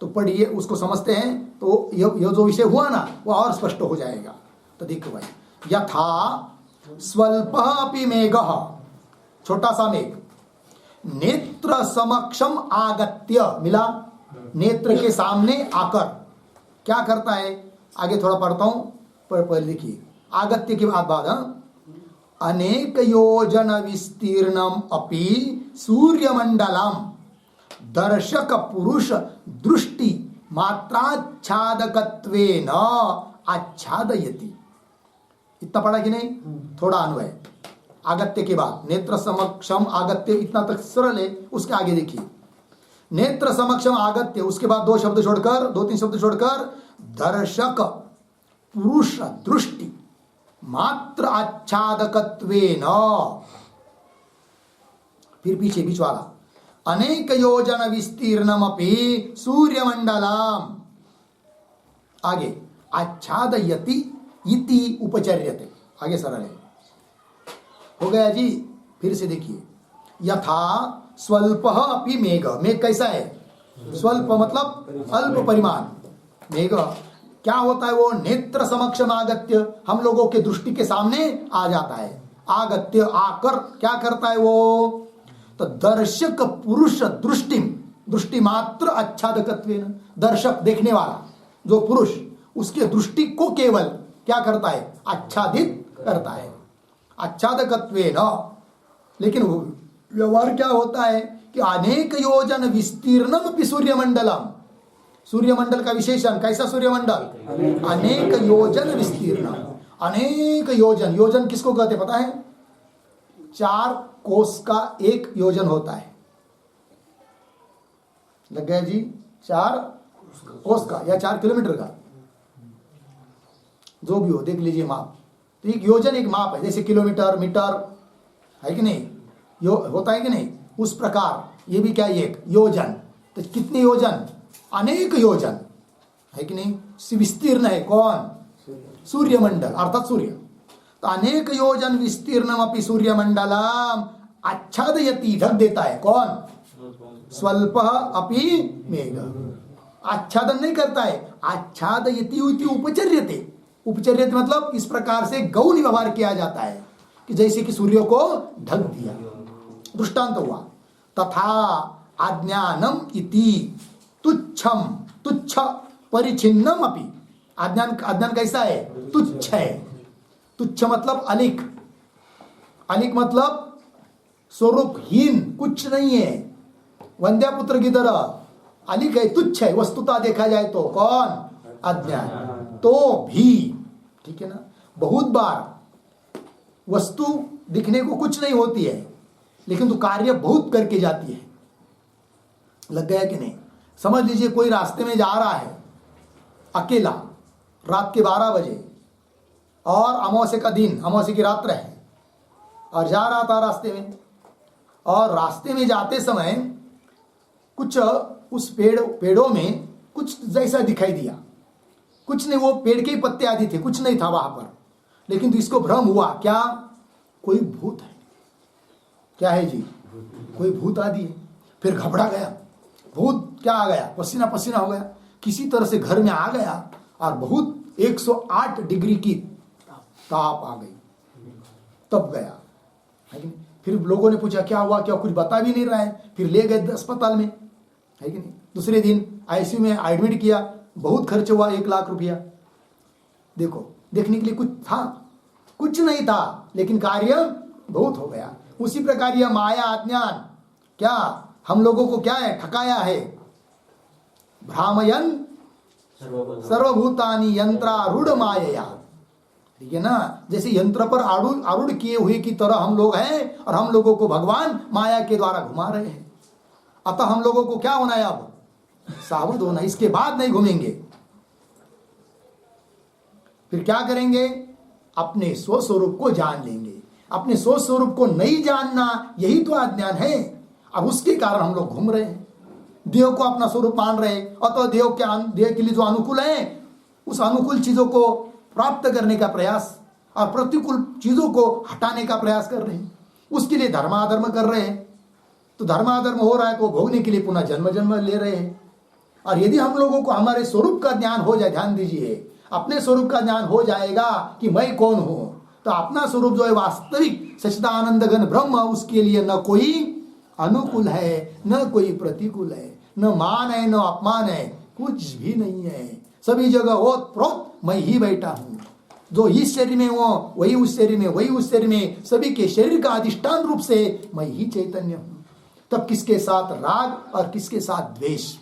तो पढ़िए, उसको समझते हैं तो ये जो विषय हुआ ना वो और स्पष्ट हो जाएगा। तो देखो भाई, यथा स्वल्पः अपि मेघः, छोटा सा मेघ, नेत्र समक्षम आगत्य, मिला, नेत्र के सामने आकर क्या करता है? आगे थोड़ा पढ़ता हूं, पर पहले देखिए आगत्य के बाद अनेक योजन विस्तीर्णम अपि सूर्यमंडलम दर्शक पुरुष दृष्टि मात्राच्छादकत्वेन आच्छादयति। इतना पढ़ा कि नहीं? थोड़ा अन्वय आगत्य के बाद, नेत्र समक्षम आगत्य, इतना तक सरल है। उसके आगे देखिए, नेत्र समक्षम आगत्य, उसके बाद 2 शब्द छोड़कर, 2-3 शब्द छोड़कर दर्शक पुरुष दृष्टि मात्र आच्छादकत्वेन, फिर पीछे बीच वाला अनेक योजन विस्तीर्णमपि सूर्यमंडलम, आगे आच्छादयति इति उपचर्यते, आगे सरल है। हो गया जी। फिर से देखिए, यथा स्वल्पः अपि मेघ, मेघ कैसा है? स्वल्प मतलब अल्प परिमाण। मेघ क्या होता है? वो नेत्र समक्षम आगत्य, हम लोगों के दृष्टि के सामने आ जाता है। आगत्य आकर क्या करता है वो? तो दर्शक पुरुष दृष्टि, दृष्टि मात्र आच्छादकत्वेन, दर्शक देखने वाला जो पुरुष, उसके दृष्टि को केवल क्या करता है? आच्छादित करता है, आच्छादकत्वेन। लेकिन व्यवहार क्या होता है कि अनेक योजन विस्तीर्णम अपि सूर्यमंडलम, सूर्यमंडल का विशेषण कैसा? सूर्यमंडल अनेक योजन विस्तीर्ण, अनेक योजन, योजन किसको कहते पता है? 4 कोस का 1 योजन होता है। लग गया जी? 4 कोस का या 4 किलोमीटर का, जो भी हो, देख लीजिए माप। तो एक योजन एक माप है, जैसे किलोमीटर मीटर है कि नहीं, होता है कि नहीं, उस प्रकार ये भी क्या? एक योजन। तो कितने योजन? अनेक योजन, है कि नहीं? विस्तीर्ण है कौन? सूर्यमंडल अर्थात सूर्य। तो अनेक योजन विस्तीर्णम अपि सूर्यमंडलम आच्छादयति, ढक देता है कौन? स्वल्पः अपि मेघ, आच्छादन नहीं करता है, आच्छादयति इति उपचर्यते। उपचर्यते मतलब इस प्रकार से गौण व्यवहार किया जाता है कि जैसे कि सूर्य को ढक दिया। दृष्टांत हुआ, तथा आज्ञानम इति तुच्छम, तुच्छ परिचिन्नम अपि, अज्ञान, अज्ञान कैसा है? तुच्छ है। तुच्छ मतलब अलिक, अलिक मतलब स्वरूपहीन, कुछ नहीं है, वंद्यापुत्र की तरह अलिक है, तुच्छ है। वस्तुता देखा जाए तो कौन? अज्ञान। तो भी ठीक है ना, बहुत बार वस्तु दिखने को कुछ नहीं होती है, लेकिन तो कार्य बहुत करके जाती है। लग गया कि नहीं? समझ लीजिए कोई रास्ते में जा रहा है अकेला, रात के 12 बजे, और अमावस्या का दिन, अमावस्या की रात्र है, और जा रहा था रास्ते में, और रास्ते में जाते समय कुछ उस पेड़ों में कुछ जैसा दिखाई दिया, कुछ नहीं, वो पेड़ के ही पत्ते आदि थे, कुछ नहीं था वहां पर, लेकिन तो इसको भ्रम हुआ, क्या? कोई भूत है। क्या है जी? कोई भूत आदि है। फिर घबरा गया, भूत क्या आ गया? पसीना पसीना हो गया, किसी तरह से घर में आ गया, और बहुत 108 डिग्री की ताप आ गई, तब गया, है कि नहीं? फिर लोगों ने पूछा क्या हुआ, क्या? कुछ बता भी नहीं रहा है। फिर ले गए अस्पताल में, है कि नहीं? दूसरे दिन आईसीयू में एडमिट किया, बहुत खर्च हुआ, 1 लाख रुपया। देखो, देखने के लिए कुछ था? कुछ नहीं था, लेकिन कार्य बहुत हो गया। उसी प्रकार यह माया अज्ञान क्या हम लोगों को क्या है? ठकाया है। भ्रामयन सर्वभूतानि यंत्रारूढ़ मायया, ठीक है ना? जैसे यंत्र पर आरूढ़ किए हुए की तरह हम लोग हैं, और हम लोगों को भगवान माया के द्वारा घुमा रहे हैं। अतः हम लोगों को क्या होना है? अब सावध होना, इसके बाद नहीं घूमेंगे। फिर क्या करेंगे? अपने स्वस्वरूप को जान लेंगे। अपने सोच स्वरूप को नहीं जानना, यही तो अज्ञान है। अब उसके कारण हम लोग घूम रहे हैं, देव को अपना स्वरूप मान रहे हैं, अतः देव के लिए जो अनुकूल है उस अनुकूल चीजों को प्राप्त करने का प्रयास और प्रतिकूल चीजों को हटाने का प्रयास कर रहे हैं। उसके लिए धर्माधर्म कर रहे हैं। तो धर्माधर्म हो रहा है तो भोगने के लिए पुनः जन्म जन्म ले रहे हैं। और यदि हम लोगों को हमारे स्वरूप का ज्ञान हो जाए, ध्यान दीजिए, अपने स्वरूप का ज्ञान हो जाएगा कि मैं कौन हूं, तो अपना स्वरूप जो है वास्तविक सच्चिदानंद घन ब्रह्म, उसके लिए न कोई अनुकूल है न कोई प्रतिकूल है, न मान है न अपमान है, कुछ भी नहीं है। सभी जगह ओत प्रोत मैं ही बैठा हूं। जो इस शरीर में हो वही उस शरीर में, वही उस शरीर में, सभी के शरीर का अधिष्ठान रूप से मैं ही चैतन्य हूं। तब किसके साथ राग और किसके साथ द्वेष?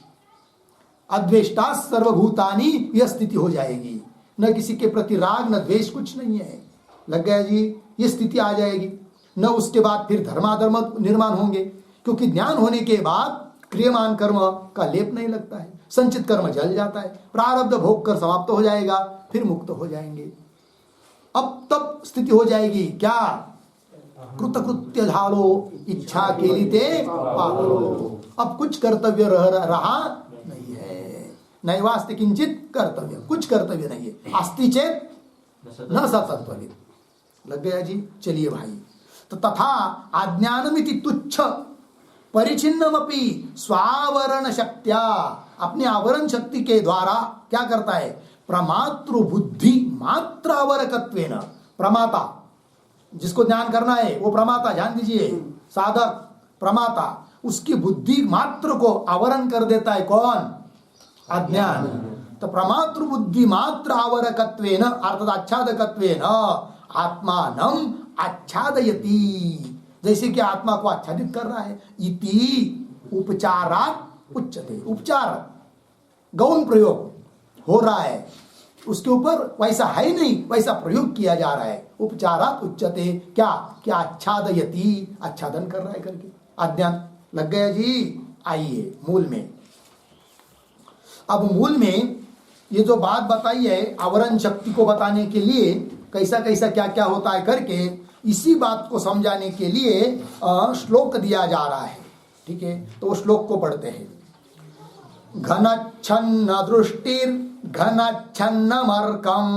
अद्वेष्टा सर्वभूतानि, यह स्थिति हो जाएगी। न किसी के प्रति राग न द्वेष, कुछ नहीं है। लग गया जी, ये स्थिति आ जाएगी। न उसके बाद फिर धर्माधर्म निर्माण होंगे, क्योंकि ज्ञान होने के बाद क्रियमान कर्म का लेप नहीं लगता है, संचित कर्म जल जाता है, प्रारब्ध भोग कर समाप्त हो जाएगा, फिर मुक्त हो जाएंगे। अब तब स्थिति हो जाएगी क्या? कृतकृत्य झालो इच्छा के लिए पागलो। अब कुछ कर्तव्य रहा नहीं है। नैवास्ति किंचित कर्तव्य, कुछ कर्तव्य नहीं है। अस्ति चेत न सतत्वविद। लग गया जी। चलिए भाई, तो तथा अज्ञानमिति तुच्छ परिचिन्नमपि स्वावरण शक्त्या, अपने आवरण शक्ति के द्वारा क्या करता है? प्रमातृ बुद्धि मात्र आवरकत्वेन, प्रमाता जिसको ज्ञान करना है वो प्रमाता, ध्यान दीजिए, साधक प्रमाता, उसकी बुद्धि मात्र को आवरण कर देता है। कौन? अज्ञान। तो प्रमातृ बुद्धि मात्र आवरकत्वेन अर्थात आच्छादकत्वेन आत्मानं आच्छादयति, जैसे कि आत्मा को आच्छादित कर रहा है। इति उपचारात् उच्यते, उपचार गौण प्रयोग हो रहा है, उसके ऊपर वैसा है नहीं, वैसा प्रयोग किया जा रहा है। उपचारात् उच्यते, क्या? क्या आच्छादयति, आच्छादन कर रहा है करके। अज्ञान। लग गया जी। आइए मूल में। अब मूल में ये जो बात बताई है आवरण शक्ति को बताने के लिए कैसा कैसा क्या क्या होता है करके, इसी बात को समझाने के लिए श्लोक दिया जा रहा है। ठीक है, तो वो श्लोक को पढ़ते हैं। घनच्छन्न दृष्टिर घनच्छन्नमर्कम्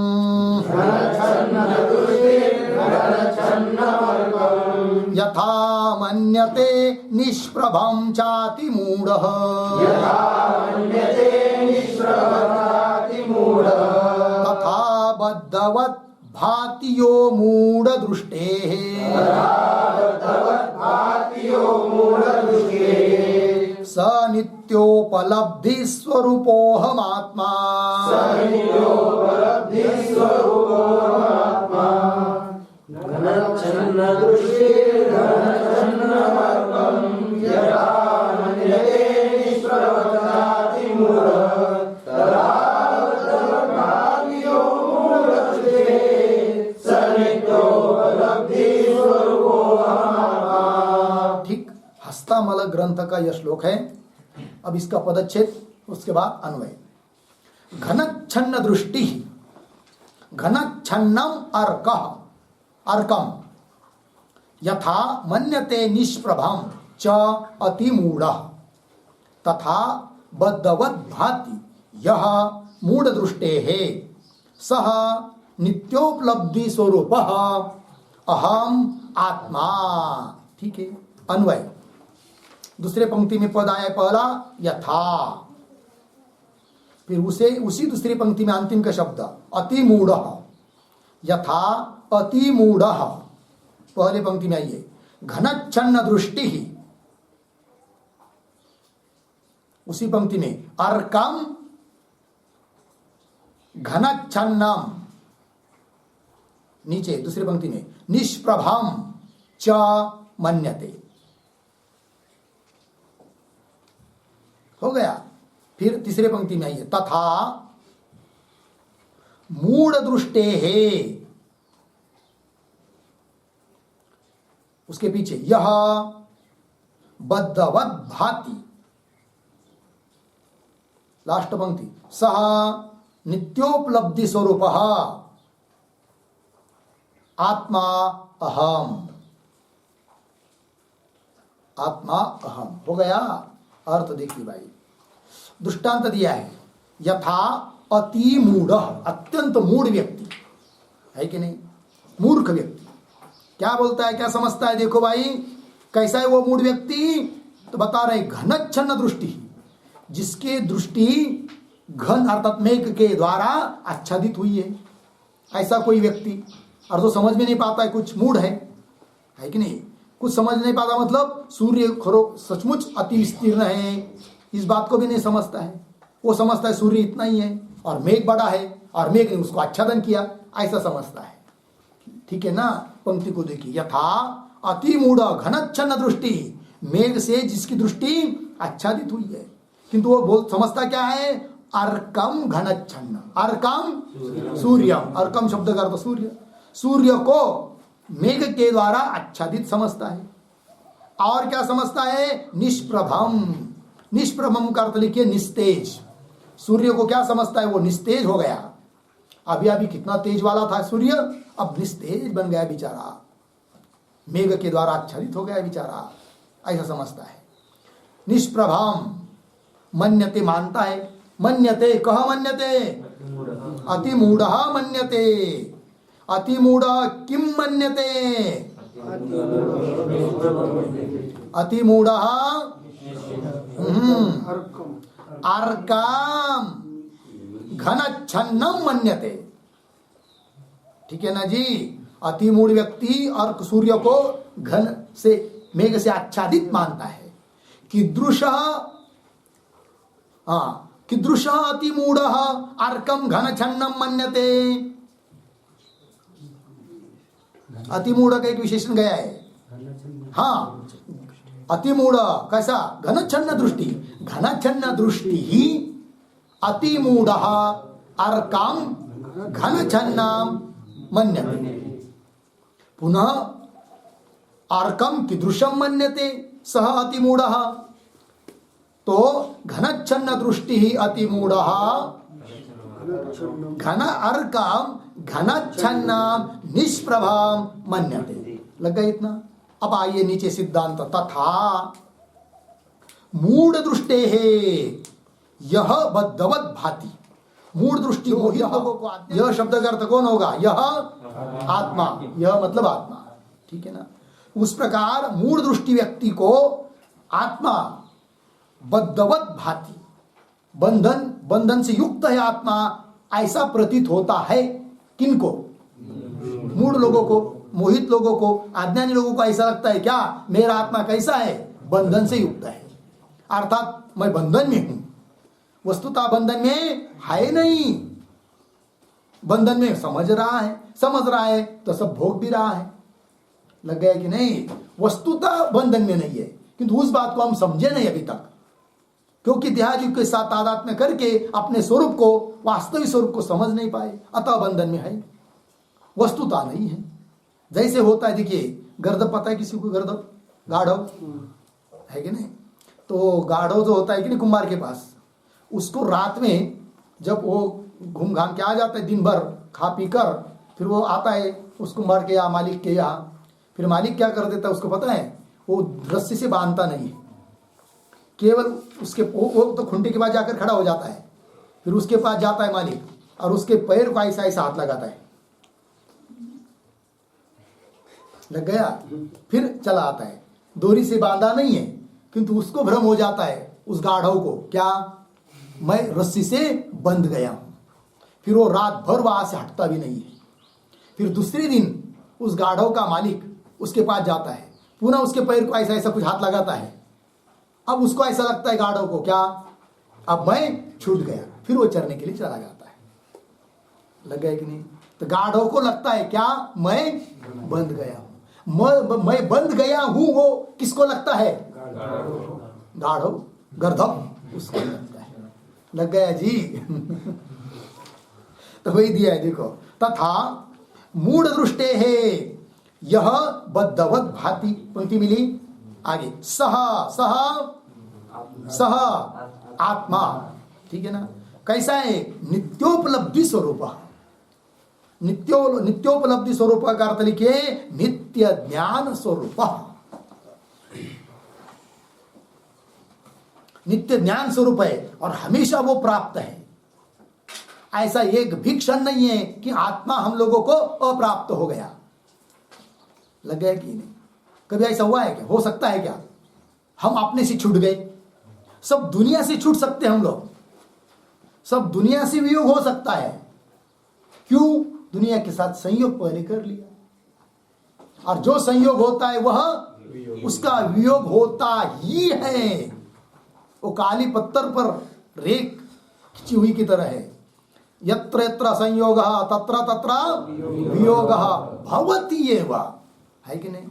यथा मन्यते निष्प्रभं चाति मूढः तथा बद्धवत् भाति यो मूढदृष्टेः स नित्योपलब्धि स्वरूपोऽहमात्मा हस्तामल ग्रंथ का यह श्लोक है। अब इसका पदच्छेद, उसके बाद अन्वय। घनच्छन्न दृष्टि, घनच्छन्नम अर्कः अर्कम यथा मन्यते निष्प्रभम च अतिमूढ़ः तथा बद्धवद् भाति यह मूढ़दृष्टेः सः नित्योपलब्धि स्वरूपः अहम आत्मा। ठीक है, अन्वय। दूसरे पंक्ति में पद आया पहला यथा, फिर उसी दूसरी पंक्ति में अंतिम का शब्द अतिमूढ़ः, यथा अतिमूढ़ः। पहले पंक्ति में आइए घनच्छन्न दृष्टि, उसी पंक्ति में अर्कम घनच्छन्नम, नीचे दूसरी पंक्ति में निष्प्रभम च मन्यते। हो गया। फिर तीसरे पंक्ति में आइए तथा मूढ़ दृष्टे है, उसके पीछे यह बद्धवद् भाति, लास्ट पंक्ति सह नित्योपलब्धि स्वरूपः आत्मा अहम, आत्मा अहम हो गया। अर्थ देखिए भाई, दृष्टांत दिया है, यथा अति मूढ़, अत्यंत मूढ़ व्यक्ति है कि नहीं, मूर्ख व्यक्ति क्या बोलता है, क्या समझता है, देखो भाई कैसा है वो मूढ़ व्यक्ति, तो बता रहे घनच्छन्न दृष्टि, जिसके दृष्टि घन अर्थात मेघ के द्वारा आच्छादित हुई है, ऐसा कोई व्यक्ति, और तो समझ में नहीं पाता है, कुछ मूढ़ है कि नहीं, कुछ समझ नहीं पाता, मतलब सूर्य खरो सचमुच अति विस्तीर्ण है, इस बात को भी नहीं समझता है। वो समझता है सूर्य इतना ही है और मेघ बड़ा है और मेघ ने उसको आच्छादन किया, ऐसा समझता है। ठीक है ना, पंक्ति को देखिए, यथा अति मूढ़ घनच्छन्न दृष्टि, मेघ से जिसकी दृष्टि आच्छादित हुई है, किंतु वो बोल समझता क्या है, अर्कम घनच्छन्न, अर्कम सूर्यम, अर्कम शब्द का अर्थ सूर्य, सूर्य को मेघ के द्वारा आच्छादित समझता है। और क्या समझता है, निष्प्रभम, निष्प्रभम का अर्थ लिखिए निस्तेज, सूर्य को क्या समझता है, वो निस्तेज हो गया, अभी अभी कितना तेज वाला था सूर्य, अब निस्तेज बन गया बेचारा, मेघ के द्वारा आच्छादित हो गया बेचारा, ऐसा समझता है। निष्प्रभम मन्यते, मानता है, मन्यते, कह मन्यते, अतिमूढ़ मन्यते, अतिमूढ़ किम मन्यते, अतिमूढ़ अर्काम घनच्छन्नम मन्यते। ठीक है ना जी, अतिमूढ़ व्यक्ति अर्क सूर्य को घन से मेघ से आच्छादित मानता है। कीदृश, कीदृश अतिमूढ़ अर्कम घनच्छन्नम मन्यते, अतिमूढ़ का एक विशेषण गया है। हाँ, अतिमूढ़ कैसा, घनच्छन्न दृष्टि, घनच्छन्न दृष्टि ही अतिमूढ़ अर्काम घनच्छन्नम मन्यते, पुनः अर्कम कीदृशम मन्यते सह अतिमूढ़, तो घनच्छन्न दृष्टि ही अतिमूढ़ घन अर्कम घनच्छन्नम निष्प्रभम मन्यते। लग गया इतना। अब आइए नीचे सिद्धांत, तथा मूढ़ दृष्टे है यह बद्धवत भाति, मूढ़ दृष्टि को यह शब्द का अर्थ कौन होगा, यह आत्मा, यह मतलब आत्मा। ठीक है ना, उस प्रकार मूढ़ दृष्टि व्यक्ति को आत्मा बद्धवत भाति, बंधन, बंधन से युक्त है आत्मा, ऐसा प्रतीत होता है। किनको, मूढ़ लोगों को, मोहित लोगों को, अज्ञानी लोगों को ऐसा लगता है क्या, मेरा आत्मा कैसा है, बंधन से युक्त है, अर्थात मैं बंधन में हूं, वस्तुतः बंधन में है नहीं, बंधन में समझ रहा है तो सब भोग भी रहा है। लग गया कि नहीं, वस्तुतः बंधन में नहीं है, किंतु उस बात को हम समझे नहीं अभी तक, क्योंकि देहादि के साथ तादात्म्य करके अपने स्वरूप को, वास्तविक स्वरूप को समझ नहीं पाए, अतः बंधन में है, वस्तुता नहीं है। जैसे होता है, देखिए गर्दभ, पता है किसी को गर्दभ, गाढ़व है कि नहीं, तो गाढ़व जो होता है कि नहीं कुम्हार के पास, उसको रात में जब वो घूम घाम के आ जाता है, दिन भर खा पी कर, फिर वो आता है उस कुम्हार के यहाँ, मालिक के यहाँ, फिर मालिक क्या कर देता है उसको पता है, वो रस्सी से बांधता नहीं है, केवल उसके वो तो खुंटी के पास जाकर खड़ा हो जाता है, फिर उसके पास जाता है मालिक और उसके पैर को ऐसा ऐसा हाथ लगाता है, लग गया, फिर चला आता है, डोरी से बांधा नहीं है, किंतु उसको भ्रम हो जाता है उस गाढ़व को, क्या मैं रस्सी से बंध गया हूं, फिर वो रात भर वहां से हटता भी नहीं है। फिर दूसरे दिन उस गाढ़व का मालिक उसके पास जाता है, पुनः उसके पैर को ऐसा ऐसा कुछ हाथ लगाता है, अब उसको ऐसा लगता है गाढ़व को, क्या अब मैं छूट गया, फिर वो चरने के लिए चला जाता है। लग गया कि नहीं, तो गाढ़व को लगता है क्या, मैं बंध गया हूं, मैं बंध गया हूं, वो किसको लगता है, गाढ़व, गर्दभ उसको लगता है। लग गया जी तो वही दिया है, देखो, तथा मूढ़ दृष्टे है यह बद्धवत भाति, पंक्ति मिली आगे, सह सह सह आत्मा। ठीक है ना, कैसा है, नित्योपलब्धि स्वरूप, नित्योपलब्धि स्वरूप का अर्थ लिखिए नित्य ज्ञान स्वरूप। नित्य ज्ञान स्वरूप है और हमेशा वो प्राप्त है। ऐसा एक भी क्षण नहीं है कि आत्मा हम लोगों को अप्राप्त हो गया। लग गया कि नहीं? कभी ऐसा हुआ है क्या? हो सकता है क्या हम अपने से छूट गए? सब दुनिया से छूट सकते हैं हम लोग, सब दुनिया से वियोग हो सकता है। क्यों? दुनिया के साथ संयोग पहले कर लिया, और जो संयोग होता है वह उसका वियोग होता ही है। वो काली पत्थर पर रेख खिंची हुई की तरह है। यत्र यत्र संयोगः तत्र तत्र वियोगः भवति एव, है कि नहीं?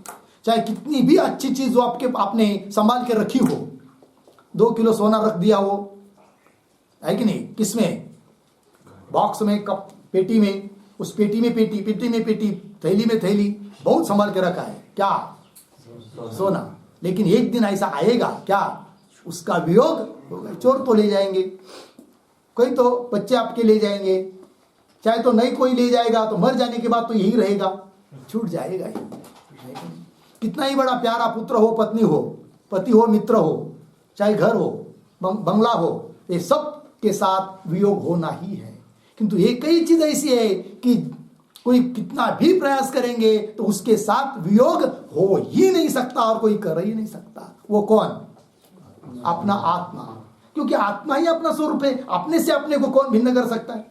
चाहे कितनी भी अच्छी चीज हो आपने संभाल के रखी हो, 2 किलो सोना रख दिया हो, है कि नहीं? किसमें? बॉक्स में, कप, पेटी में, उस पेटी में पेटी, पेटी में पेटी, थैली में थैली, बहुत संभाल के रखा है। क्या? सोना। लेकिन एक दिन ऐसा आएगा क्या उसका वियोग होगा। चोर तो ले जाएंगे, कोई तो बच्चे आपके ले जाएंगे, चाहे तो नहीं कोई ले जाएगा, तो मर जाने के बाद तो यही रहेगा, छूट जाएगा ही। कितना ही बड़ा प्यारा पुत्र हो, पत्नी हो, पति हो, मित्र हो, चाहे घर हो, बंगला हो, ये सब के साथ वियोग होना ही है। किंतु एक ही चीज ऐसी है कि कोई कितना भी प्रयास करेंगे तो उसके साथ वियोग हो ही नहीं सकता, और कोई कर ही नहीं सकता। वो कौन? अपना आत्मा। क्योंकि आत्मा ही अपना स्वरूप है। अपने से अपने को कौन भिन्न कर सकता है?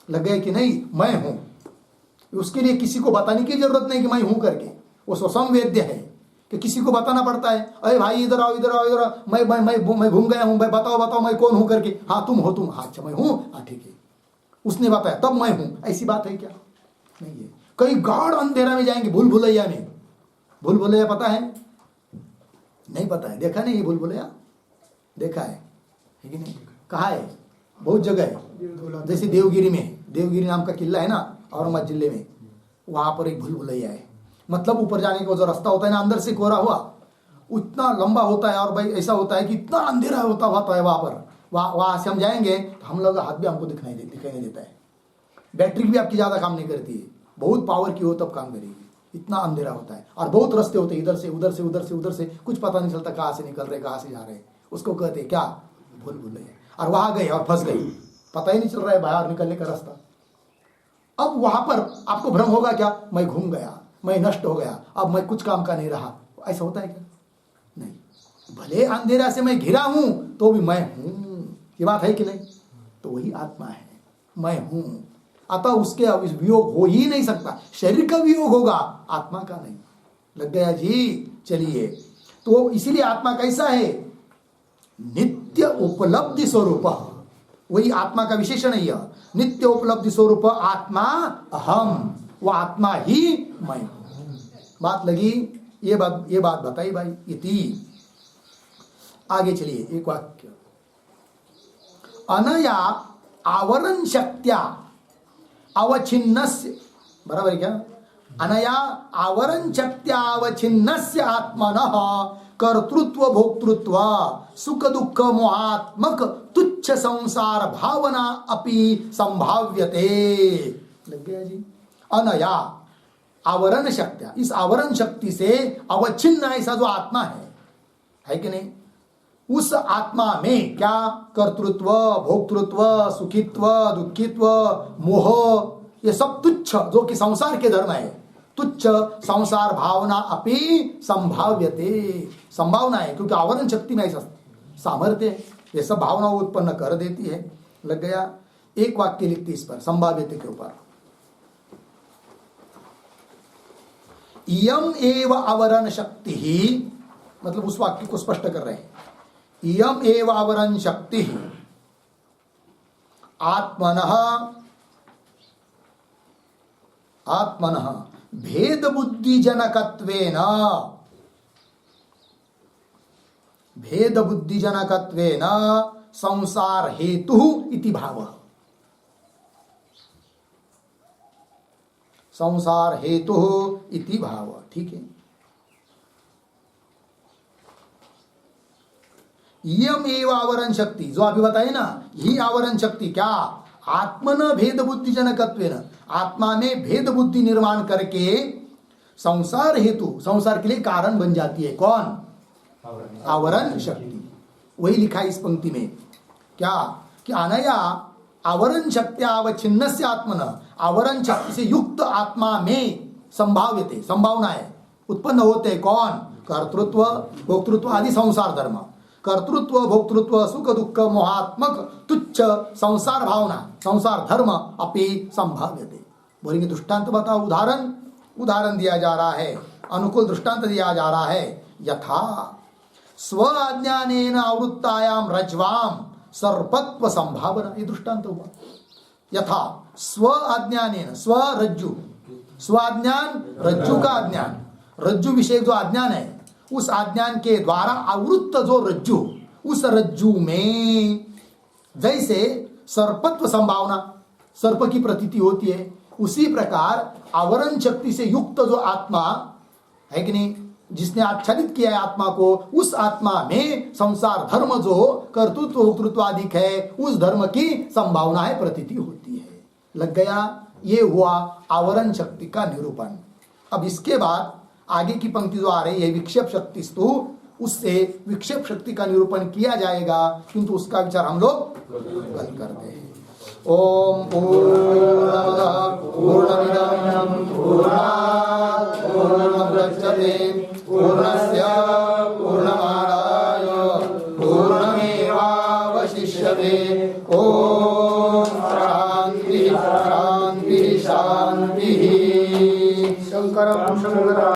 लग गया कि नहीं? मैं हूं, उसके लिए किसी को बताने की जरूरत नहीं कि मैं हूं करके। वो स्वसंवेद्य है कि किसी को बताना पड़ता है, अरे भाई इधर आओ, इधर आओ, इधर आओ, मैं घूम गया हूं, मैं बताओ मैं कौन हूं करके। हाँ तुम हो, तुम, हाँ अच्छा मैं हूं, हाँ ठीक है, उसने बताया तब मैं हूं। ऐसी बात है क्या? नहीं है। कई गाढ़ अंधेरा में जाएंगे, भूल भुलैया में। भूल भुलैया पता है? नहीं पता है? देखा नहीं ये भूल भुलैया? देखा है कि नहीं? कहाँ है? बहुत जगह है। जैसे देवगिरी में, देवगिरी नाम का किला है ना, औरंगाबाद जिले में, वहां पर एक भूल भुलैया है। मतलब ऊपर जाने का जो रास्ता होता है ना, अंदर से कोरा हुआ, उतना लंबा होता है, और भाई ऐसा होता है कि इतना अंधेरा होता है वहां पर। वहां से हम जाएंगे तो हम लोग हाथ भी हमको दिखाई नहीं देता है। बैटरी भी आपकी ज्यादा काम नहीं करती है, बहुत पावर की हो तब काम करेगी। इतना अंधेरा होता है, और बहुत रास्ते होते हैं, इधर से उधर से, उधर से उधर से, कुछ पता नहीं चलता कहाँ से निकल रहे कहाँ से जा रहे। उसको कहते हैं क्या? भूल भुलैया। और वहां गए और फंस गए, पता ही नहीं चल रहा है बाहर निकलने का रास्ता। अब वहां पर आपको भ्रम होगा क्या? मैं घूम गया, मैं नष्ट हो गया, अब मैं कुछ काम का नहीं रहा। ऐसा होता है क्या? नहीं। भले अंधेरा से मैं घिरा हूं तो भी मैं हूं, ये बात है कि नहीं? तो वही आत्मा है, मैं हूं। अतः उसके वियोग हो ही नहीं सकता। शरीर का वियोग होगा, आत्मा का नहीं। लग गया जी? चलिए, तो इसीलिए आत्मा कैसा है? नित्य उपलब्धि स्वरूप। वही आत्मा का विशेषण है यह, नित्य उपलब्धि स्वरूप आत्मा अहम। वह आत्मा ही मैं हूं। बात लगी? ये बात बताई भाई। इति आगे चलिए, एक वाक्य। अनया आवरण शक्त्या अवच्छिन्नस्य, बराबर है क्या? अनया आवरण शक्त्या अवच्छिन्नस्य आत्मनः कर्तृत्व भोक्तृत्व सुख दुख मोहात्मक तुच्छ संसार भावना अपि संभाव्यते। लग गया जी? अनया आवरण शक्त्या, इस आवरण शक्ति से अवच्छिन्न ऐसा जो आत्मा है कि नहीं? उस आत्मा में क्या? कर्तृत्व, भोक्तृत्व, सुखित्व, दुखित्व, मोह, ये सब तुच्छ जो कि संसार के धर्म है, तुच्छ संसार भावना अपि संभाव्यते, संभावना है। क्योंकि आवरण शक्ति में ऐसा सामर्थ्य है, ये सब भावना उत्पन्न कर देती है। लग गया? एक वाक्य लिखती इस पर, संभाव्यते के ऊपर। इयम एव आवरण शक्ति ही, मतलब उस वाक्य को स्पष्ट कर रहे हैं। इयम एव आवरण शक्ति आत्मनः भेद बुद्धि जनकत्वेन, भेद बुद्धि जनकत्वेन संसार हेतु इति भावः। संसार हेतु इति भाव। ठीक है? यम एव आवरण शक्ति, जो अभी बताए ना, यही आवरण शक्ति क्या? आत्मन भेद बुद्धि जनकत्वेन, आत्मा में भेद बुद्धि निर्माण करके संसार हेतु, संसार के लिए कारण बन जाती है। कौन? आवरण शक्ति। वही लिखा इस पंक्ति में क्या कि अनया आवरण शक्त्यावच्छिन्न से आत्मन, आवरण शक्ति से युक्त आत्मा में संभाव्यते, संभावना है, उत्पन्न होते कौन? कर्तृत्व भोक्तृत्व आदि संसार धर्म। कर्तृत्व भोक्तृत्व सुख दुख मोहात्मक तुच्छ संसार भावना, संसार धर्म अपि संभाव्यते। बोलेंगे दृष्टांत बताओ, उदाहरण, उदाहरण दिया जा रहा है, अनुकूल दृष्टांत दिया जा रहा है। यथा स्व अज्ञानेन आवृत्तायाम रज्वाम सर्पत्व संभावना, ये दृष्टांत हुआ। यथा स्व अज्ञानेन, स्व रज्जु, स्वाज्ञान रज्जु का अज्ञान, रज्जु विषय जो अज्ञान है, उस अज्ञान के द्वारा आवृत्त जो रज्जु, उस रज्जु में जैसे सर्पत्व संभावना, सर्प की प्रतीति होती है, उसी प्रकार आवरण शक्ति से युक्त जो आत्मा है कि नहीं, जिसने आच्छादित किया है आत्मा को, उस आत्मा में संसार धर्म जो कर्तृत्व भोक्तृत्व आदि है, उस धर्म की संभावना है, प्रतीति होती है। लग गया? ये हुआ आवरण शक्ति का निरूपण। अब इसके बाद आगे की पंक्ति जो आ रही है विक्षेप शक्ति स्तु, उससे विक्षेप शक्ति का निरूपण किया जाएगा, किंतु उसका विचार हम लोग कल करते हैं। ओम पूर्णमदः पूर्णमिदं